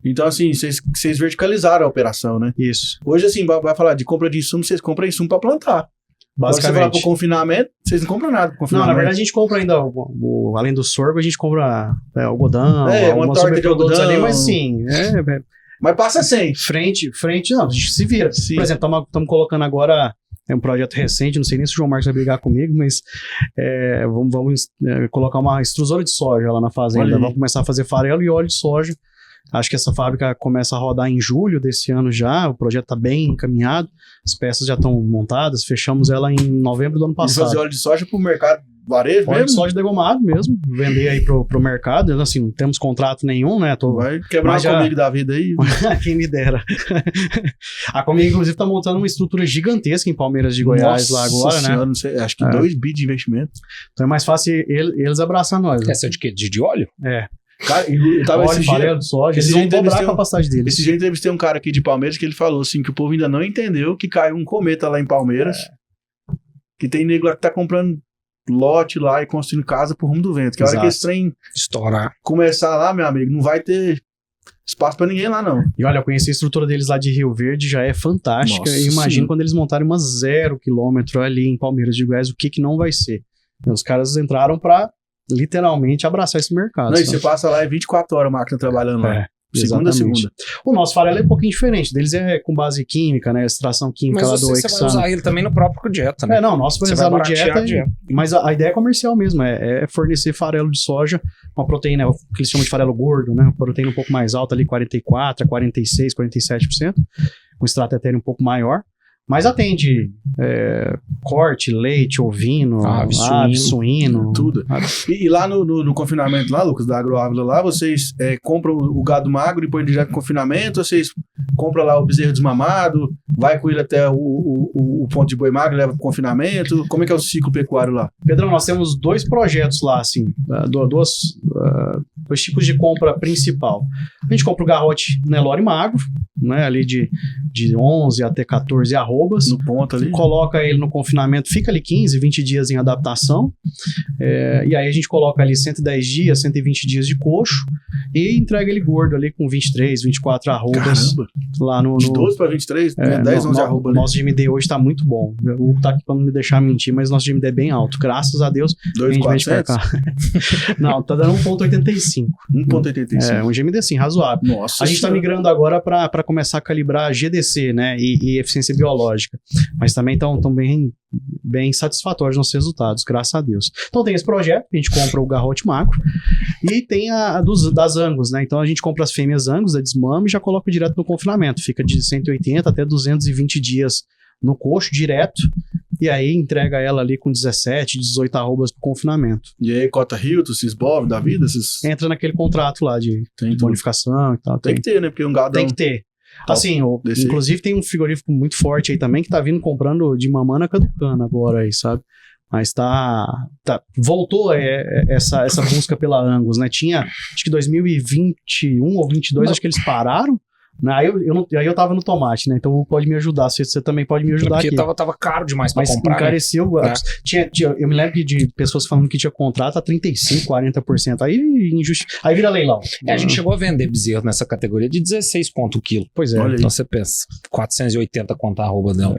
Então, assim, vocês verticalizaram a operação, né? Isso. Hoje, assim, vai falar de compra de insumo, vocês compram insumo pra plantar. Quando você falar pro confinamento, vocês não compram nada pro confinamento. Não, na verdade, a gente compra ainda, além do sorgo, a gente compra algodão, uma torta de algodão ali, mas sim, mas passa sem. Frente, não, a gente se vira. Sim. Por exemplo, estamos colocando agora um projeto recente, não sei nem se o João Marcos vai brigar comigo, mas vamos colocar uma extrusora de soja lá na fazenda. Vamos começar a fazer farelo e óleo de soja. Acho que essa fábrica começa a rodar em julho desse ano já, o projeto está bem encaminhado, as peças já estão montadas, fechamos ela em novembro do ano passado. E fazer óleo de soja para o mercado varejo mesmo? Óleo de soja degomado mesmo, vender aí pro mercado, assim, não temos contrato nenhum, né? Vai quebrar a Comigo da vida aí. Quem me dera. A Comigo, inclusive, está montando uma estrutura gigantesca em Palmeiras de Goiás. Nossa, lá agora, senhora, né? Não sei, acho que 2 bi de investimento. Então é mais fácil eles abraçar nós. Né? Essa é de quê? De óleo? É. Cara, eu tava óleo, farelo de soja, eles vão cobrar a capacidade deles. Esse dia eu entrevistei um cara aqui de Palmeiras que ele falou assim, que o povo ainda não entendeu que caiu um cometa lá em Palmeiras, que tem nego lá que tá comprando lote lá e construindo casa por rumo do vento, que a hora que esse trem estourar, começar lá, meu amigo, não vai ter espaço pra ninguém lá, não. E olha, eu conheci a estrutura deles lá de Rio Verde, já é fantástica. Nossa, eu imagino quando eles montarem uma 0 quilômetro ali em Palmeiras de Goiás, o que não vai ser. Os caras entraram pra literalmente abraçar esse mercado. Não, e você passa lá, é 24 horas a máquina trabalhando lá. Segunda a segunda. O nosso farelo é um pouquinho diferente. Deles é com base química, né? Extração química lá do Exxon. Mas você vai usar ele também no próprio dieta, né? Não, nosso vai usar no dieta. Mas a ideia é comercial mesmo. É fornecer farelo de soja, uma proteína, que eles chamam de farelo gordo, né? Uma proteína um pouco mais alta ali, 44%, 46%, 47%. Com extrato etéreo um pouco maior. Mas atende corte, leite, ovino, ave, suíno. Tudo. E lá no confinamento lá, Lucas, da Agroávila lá, vocês compram o gado magro e põem direto no confinamento, ou vocês compram lá o bezerro desmamado, vai com ele até o ponto de boi magro e leva pro confinamento? Como é que é o ciclo pecuário lá? Pedrão, nós temos 2 projetos lá, assim, dois tipos de compra principal. A gente compra o garrote Nelore magro, né, ali de 11 até 14 arrobas. No ponto ali. Coloca ele no confinamento, fica ali 15, 20 dias em adaptação. E aí a gente coloca ali 110 dias, 120 dias de coxo e entrega ele gordo ali com 23, 24 arrobas. Caramba. Lá no... De 12 para 23, 10, 11 arroba ali. Nosso GMD hoje tá muito bom. O Hugo tá aqui pra não me deixar mentir, mas nosso GMD é bem alto. Graças a Deus. 2,400? Não, tá dando 1,85. 1,85. Um GMD assim, razoável. Nossa. A gente tá migrando agora para começar a calibrar GDC, né, e eficiência biológica. Mas também estão bem satisfatórios nossos resultados, graças a Deus. Então tem esse projeto, a gente compra o garrote macro e tem das Angus, né? Então a gente compra as fêmeas Angus, a desmame e já coloca direto no confinamento. Fica de 180 até 220 dias no coxo direto e aí entrega ela ali com 17, 18 arrobas pro confinamento. E aí, Cota Hilton, Sisbov da vida, esses... Entra naquele contrato lá de bonificação e tal. Tem que ter, né? Porque um gadão... Tem que ter. Assim, inclusive tem um frigorífico muito forte aí também que tá vindo comprando de mamana caducana agora aí, sabe? Mas voltou essa busca pela Angus, né? Tinha, acho que 2021 ou 22, acho que eles pararam. Aí eu tava no tomate, né? Então pode me ajudar. Você também pode me ajudar porque aqui. tava caro demais pra comprar. Mas encareceu. Né? Eu me lembro de pessoas falando que tinha contrato a 35%, 40%. Aí vira leilão. A gente chegou a vender bezerro nessa categoria de 16 conto o quilo. Pois é. Então você pensa, 480 conto a arroba dela.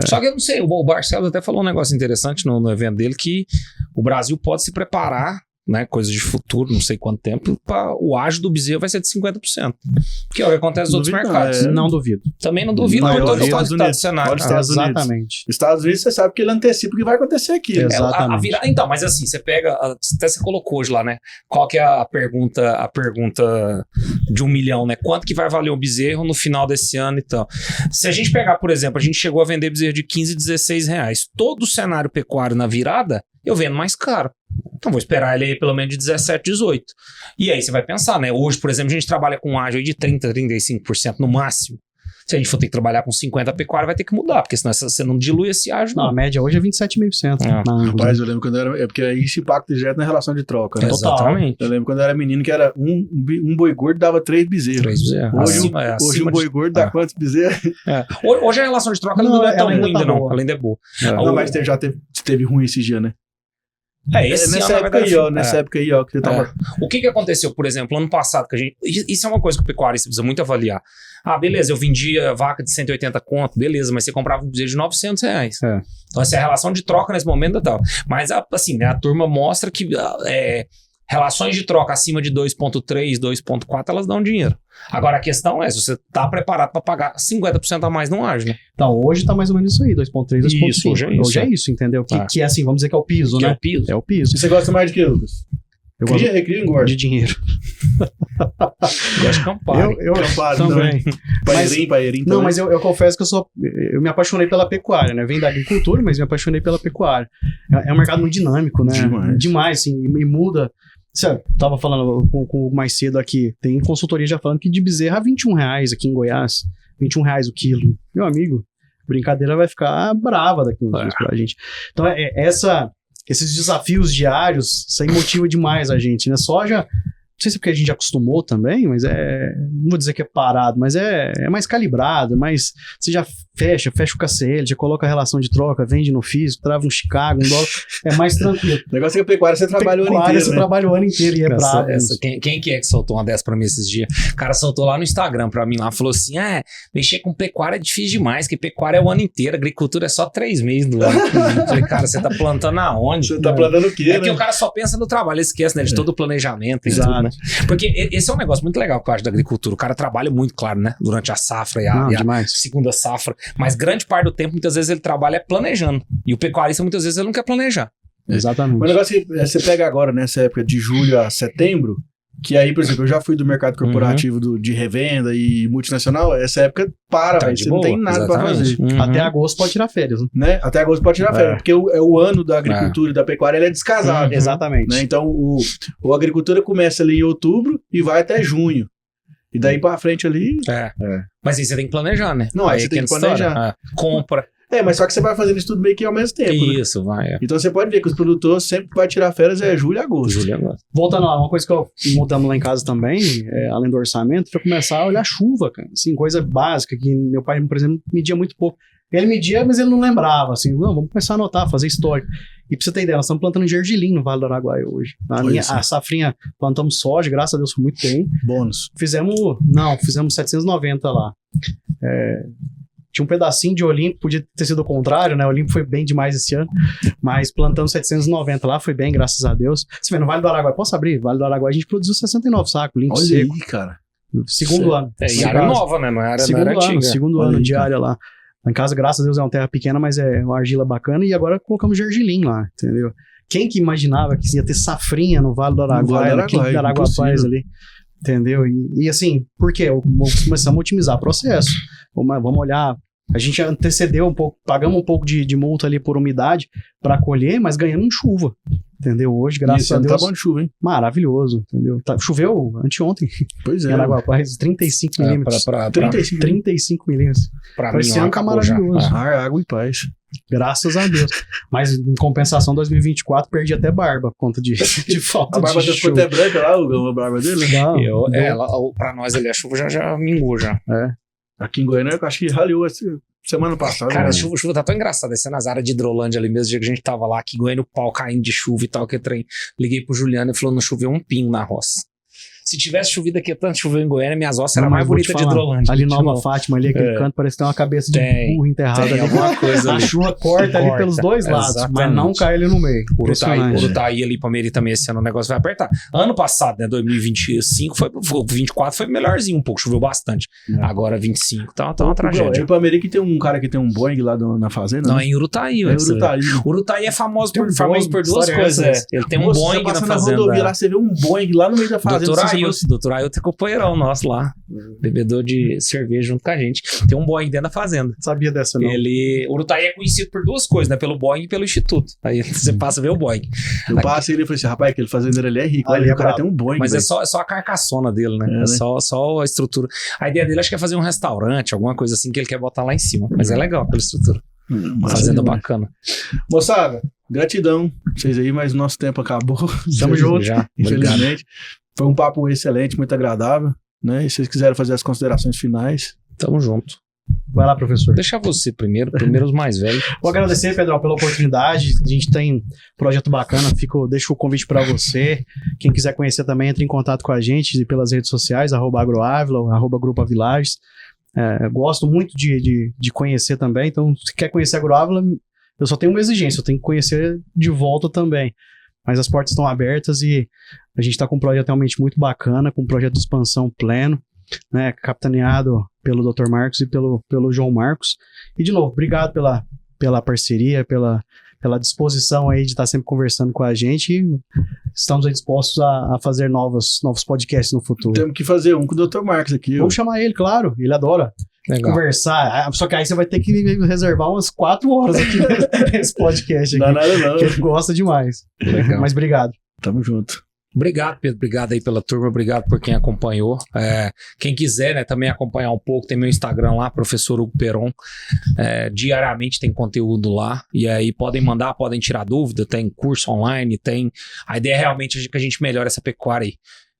Só que eu não sei, o Barcelos até falou um negócio interessante no evento dele, que o Brasil pode se preparar, né, coisas de futuro, não sei quanto tempo, o ágio do bezerro vai ser de 50%. Que é o que acontece nos outros mercados. Não duvido. Também não duvido, mas todo o cenário. Exatamente. Estados Unidos, você sabe que ele antecipa o que vai acontecer aqui. Né? Exatamente. Então, mas assim, você pega, até você colocou hoje lá, né, qual que é a pergunta de 1 milhão, né, quanto que vai valer o bezerro no final desse ano e tal. Se a gente pegar, por exemplo, a gente chegou a vender bezerro de 15, 16 reais. Todo o cenário pecuário na virada, eu vendo mais caro. Então vou esperar ele aí pelo menos de 17, 18. E aí você vai pensar, né? Hoje, por exemplo, a gente trabalha com ágio de 30, 35% no máximo. Se a gente for ter que trabalhar com 50, a pecuária vai ter que mudar, porque senão você não dilui esse ágio. Não, a média hoje é 27,5%. Rapaz, eu lembro quando eu era... É porque aí isso impacta direto na relação de troca. Né? Exatamente. Eu lembro quando eu era menino que era um boi gordo dava 3 bezerros. 3 bezerros. Hoje um boi gordo dá quantos bezerros? Hoje a relação de troca não é tão ruim ainda não. Ela ainda é boa. Não, mas já teve ruim esse dia, né? Nessa época aí, ó, que você tava... O que aconteceu, por exemplo, ano passado, que a gente... Isso é uma coisa que o pecuarista precisa muito avaliar. Beleza, eu vendia vaca de 180 conto, beleza, mas você comprava um bezerro de 900 reais. Então, essa é a relação de troca nesse momento e tal. Mas, assim, né, a turma mostra que relações de troca acima de 2,3, 2,4, elas dão dinheiro. Agora, a questão é se você tá preparado para pagar 50% a mais no ágio, né? Então, hoje tá mais ou menos isso aí, 2,3, 2,5. Hoje é isso, entendeu? Que é assim, vamos dizer que é o piso, né? É o piso. E você gosta mais de quê, Lucas? Recria ou engorda? De dinheiro. Gosto de Campari. Eu também. Paeirinho não, mas eu confesso que eu me apaixonei pela pecuária, né? Vem da agricultura, mas me apaixonei pela pecuária. É um mercado muito dinâmico, né? Demais, assim, e muda. Você tava falando com mais cedo aqui, tem consultoria já falando que de bezerra a R$21 aqui em Goiás, R$21 o quilo. Meu amigo, brincadeira vai ficar brava daqui uns dias pra gente. Então, esses desafios diários, isso aí motiva demais a gente, né? Soja, não sei se é porque a gente já acostumou também, mas não vou dizer que é parado, mas é mais calibrado, mas você já fecha o KCL, já coloca a relação de troca, vende no físico, trava um Chicago, um dólar, é mais tranquilo. O negócio é que a pecuária você trabalha o ano inteiro, você trabalha o ano inteiro e é bravo. Quem que soltou uma dessa pra mim esses dias? O cara soltou lá no Instagram pra mim lá, falou assim, mexer com pecuária é difícil demais, que pecuária é o ano inteiro, agricultura é só 3 meses do ano. Eu falei, cara, você tá plantando aonde? Você tá plantando o quê, né? Porque o cara só pensa no trabalho, ele esquece, né, de todo o planejamento e tudo, né? Porque esse é um negócio muito legal que eu acho da agricultura. O cara trabalha muito, claro, né? Durante a safra e a segunda safra. Mas grande parte do tempo, muitas vezes, ele trabalha planejando. E o pecuarista, muitas vezes, ele não quer planejar. Exatamente. O negócio que você pega agora, nessa época de julho a setembro, que aí, por exemplo, eu já fui do mercado corporativo de revenda e multinacional, essa época você não tem nada pra fazer. Até agosto pode tirar férias, né? Até agosto pode tirar férias, porque o ano da agricultura e da pecuária ele é descasado. Exatamente. Né? Então, a agricultura começa ali em outubro e vai até junho. E daí pra frente ali... Mas aí você tem que planejar, né? Não, aí você tem que planejar. Compra. Mas só que você vai fazendo isso tudo meio que ao mesmo tempo, né? Isso, vai. Então você pode ver que os produtores sempre vai tirar férias julho e agosto. Voltando lá, uma coisa que eu mudamos lá em casa também, além do orçamento, foi começar a olhar chuva, cara. Assim, coisa básica, que meu pai, por exemplo, media muito pouco. Ele media, mas ele não lembrava, assim, não, vamos começar a anotar, fazer histórico. E pra você ter ideia, nós estamos plantando gergelim no Vale do Araguaia hoje. A safrinha, plantamos soja, graças a Deus foi muito bem. Bônus. Fizemos 790 lá. Tinha um pedacinho de Olimpo, podia ter sido o contrário, né? O Olimpo foi bem demais esse ano, mas plantando 790 lá, foi bem, graças a Deus. Você vê, no Vale do Araguaia, posso abrir? Vale do Araguaia a gente produziu 69 sacos, limpo, olha seco. Aí, cara. Segundo ano. E área nova, né? Não é área antiga. Segundo ano de área lá. Lá em casa, graças a Deus, é uma terra pequena, mas é uma argila bacana. E agora colocamos gergelim lá, entendeu? Quem que imaginava que ia ter safrinha no Vale do Araguaia, na Quinta de Araguapaz ali, entendeu? E assim, por quê? Começamos a otimizar o processo. Vamos olhar. A gente antecedeu um pouco, pagamos um pouco de multa ali por umidade para colher, mas ganhamos em chuva, entendeu? Hoje, graças a Deus. Tá bom de chuva, hein? Maravilhoso, entendeu? Choveu anteontem. Pois é. Em Araguapaz, 35 milímetros. 35 milímetros. Pra esse ano tá maravilhoso. Ar, água e paz. Graças a Deus. Mas em compensação, 2024, perdi até barba por conta de falta a barba de ficou até branca lá, a barba dele? Não. Pra nós ali a chuva já mingou já. Aqui em Goiânia, eu acho que ralhou semana passada. Cara, a chuva tá tão engraçada. Esse nas áreas de Hidrolândia ali mesmo, dia que a gente tava lá, aqui em Goiânia, o pau caindo de chuva e tal, que trem. Liguei pro Juliano e falou, não choveu um pingo na roça. Se tivesse chovido aqui, tanto choveu em Goiânia, minhas roças eram mais bonitas de Hidrolândia. Ali Nova Fátima, ali, aquele canto, parece que tem uma cabeça de burro enterrada ali. Alguma coisa ali. A chuva corta ali pelos dois lados, mas não cai ali no meio. Urutaí ali pra Meri também esse ano o negócio vai apertar. Ano passado, né, 2025, 24 foi melhorzinho um pouco, choveu bastante. Agora 25 tá uma tragédia. É pra Meri que tem um cara que tem um Boeing lá na fazenda? Não, é em Urutaí. Urutaí é famoso por duas coisas. Ele tem um Boeing na fazenda. Na rodovia lá, você vê um Boeing lá no meio da fazenda. Doutor Ailton é companheirão nosso lá, bebedor de cerveja junto com a gente. Tem um Boeing dentro da fazenda. Sabia dessa, não? Urutaí é conhecido por duas coisas, né? Pelo Boeing e pelo Instituto. Aí você passa a ver o Boeing. Eu passo e ele falei assim, rapaz, aquele fazendeiro ali é rico. Ali o cara tem um Boeing. Mas é só a carcaçona dele, né? É só a estrutura. A ideia dele acho que é fazer um restaurante, alguma coisa assim que ele quer botar lá em cima. Mas é legal aquela estrutura. Fazenda bacana. Moçada, gratidão vocês aí, mas o nosso tempo acabou. Estamos juntos. Infelizmente. Foi um papo excelente, muito agradável, né? E se vocês quiserem fazer as considerações finais, tamo junto. Vai lá, professor. Deixa você primeiro os mais velhos. Vou agradecer, Pedrão, pela oportunidade. A gente tem um projeto bacana, deixo o convite para você. Quem quiser conhecer também, entre em contato com a gente pelas redes sociais, @agroávila, Grupo Avilages. Gosto muito de conhecer também, então se quer conhecer a Agroávila, eu só tenho uma exigência, eu tenho que conhecer de volta também. Mas as portas estão abertas e a gente está com um projeto realmente muito bacana, com um projeto de expansão pleno, né, capitaneado pelo Dr. Marcos e pelo João Marcos. E, de novo, obrigado pela parceria, pela disposição aí de estar sempre conversando com a gente. E estamos aí dispostos a fazer novos podcasts no futuro. Temos que fazer um com o Dr. Marcos aqui. Vamos chamar ele, claro. Ele adora. Legal. Conversar, só que aí você vai ter que reservar umas 4 horas aqui nesse podcast aqui. Não dá nada não. Que ele gosta demais. Legal. Mas obrigado. Tamo junto. Obrigado, Pedro. Obrigado aí pela turma. Obrigado por quem acompanhou. Quem quiser, né, também acompanhar um pouco, tem meu Instagram lá, Professor Hugo Peron. Diariamente tem conteúdo lá. E aí podem mandar, podem tirar dúvida. Tem curso online, tem... A ideia é realmente que a gente melhore essa pecuária aí.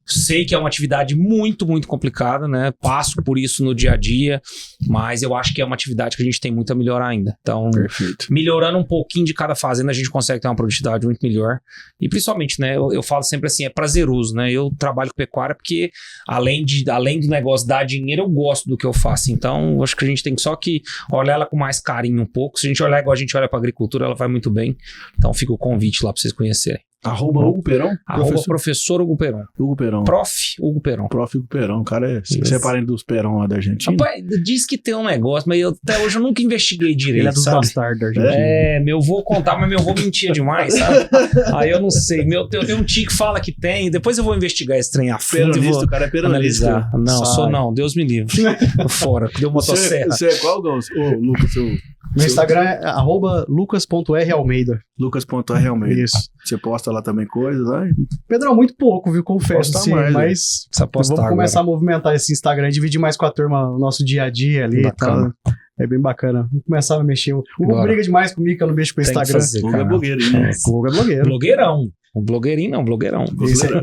Sei que é uma atividade muito, muito complicada, né? Passo por isso no dia a dia, mas eu acho que é uma atividade que a gente tem muito a melhorar ainda. Então, perfeito. Melhorando um pouquinho de cada fazenda, a gente consegue ter uma produtividade muito melhor. E principalmente, né? Eu falo sempre assim, é prazeroso, né? Eu trabalho com pecuária porque, além do negócio dar dinheiro, eu gosto do que eu faço. Então, eu acho que a gente tem só que olhar ela com mais carinho um pouco. Se a gente olhar igual a gente olha para agricultura, ela vai muito bem. Então, fica o convite lá para vocês conhecerem. Hugo Peron? Professor Hugo Peron. Hugo Peron. Prof. Hugo Peron. Prof. Hugo Peron. O cara é parente dos Peron lá da Argentina. Rapaz, diz que tem um negócio, mas até hoje eu nunca investiguei direito. Ele é dos bastardos da Argentina. Meu avô contar, mas meu avô mentia demais, sabe? Aí eu não sei. Tem um tio que fala que tem. Depois eu vou investigar esse trem a fundo. Peronista, o cara é peronista. Analisar. Não, sou não. Deus me livre. Fora. Deu motosserra. Você é qual, Gauss? Ô, Lucas, meu Instagram é @lucas.ralmeida. Lucas.ralmeida. Isso. Você posta lá também coisas, né? Pedro, muito pouco, viu? Confesso, sim, mais, mas vamos começar a movimentar esse Instagram, dividir mais com a turma o nosso dia a dia ali. Tá? É bem bacana. Vamos começar a mexer. O Hugo Bora. briga demais comigo, que eu não mexo com o Tem que Instagram. fazer, O Hugo é cara. blogueiro, né? O Hugo é blogueiro. Blogueirão. Um blogueirinho não, blogueirão.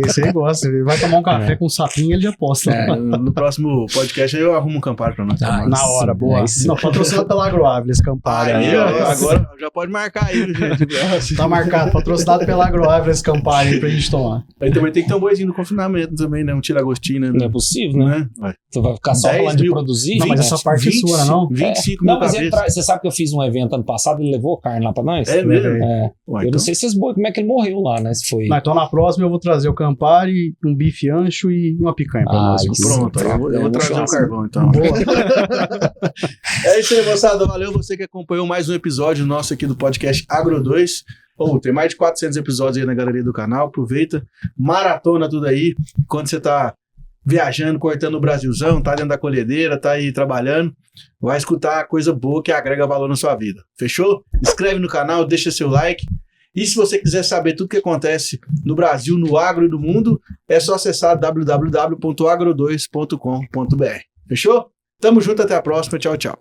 Esse aí gosta. Ele vai tomar um café com um sapinho e ele já posta. No próximo podcast aí eu arrumo um Campari pra nós. tomar. Na hora, boa. Aí sim. Não, patrocinado pela Agroaves, Campari. Aí, ó, agora já pode marcar aí, gente. Tá marcado, patrocinado pela Agroaves, Campari aí pra gente tomar. Aí também tem que ter um boizinho do confinamento também, né? Um tira-gostinho, né? Não é possível, né? Né? Vai. Tu vai ficar só 10 falando de mil. produzir? Não, mas né? essa parte é sua, não? 25 Não, mil mas cabeças. você sabe que eu fiz um evento ano passado, ele levou carne lá pra nós? É mesmo? É. Ué, Eu então, não sei se vocês como é que ele morreu lá, né? Se foi. Não, então na próxima eu vou trazer o Campari, um bife ancho e uma picanha pra nós. isso. Pronto, aí eu vou trazer um carvão, então. Boa. É isso aí, moçada. Valeu você que acompanhou mais um episódio nosso aqui do podcast Agro 2. Tem mais de 400 episódios aí na galeria do canal. Aproveita, maratona tudo aí. Quando você tá viajando, cortando o Brasilzão, tá dentro da colhedeira, tá aí trabalhando, vai escutar coisa boa que agrega valor na sua vida. Fechou? Inscreve no canal, deixa seu like. E se você quiser saber tudo o que acontece no Brasil, no agro e no mundo, é só acessar www.agro2.com.br. Fechou? Tamo junto, até a próxima. Tchau, tchau.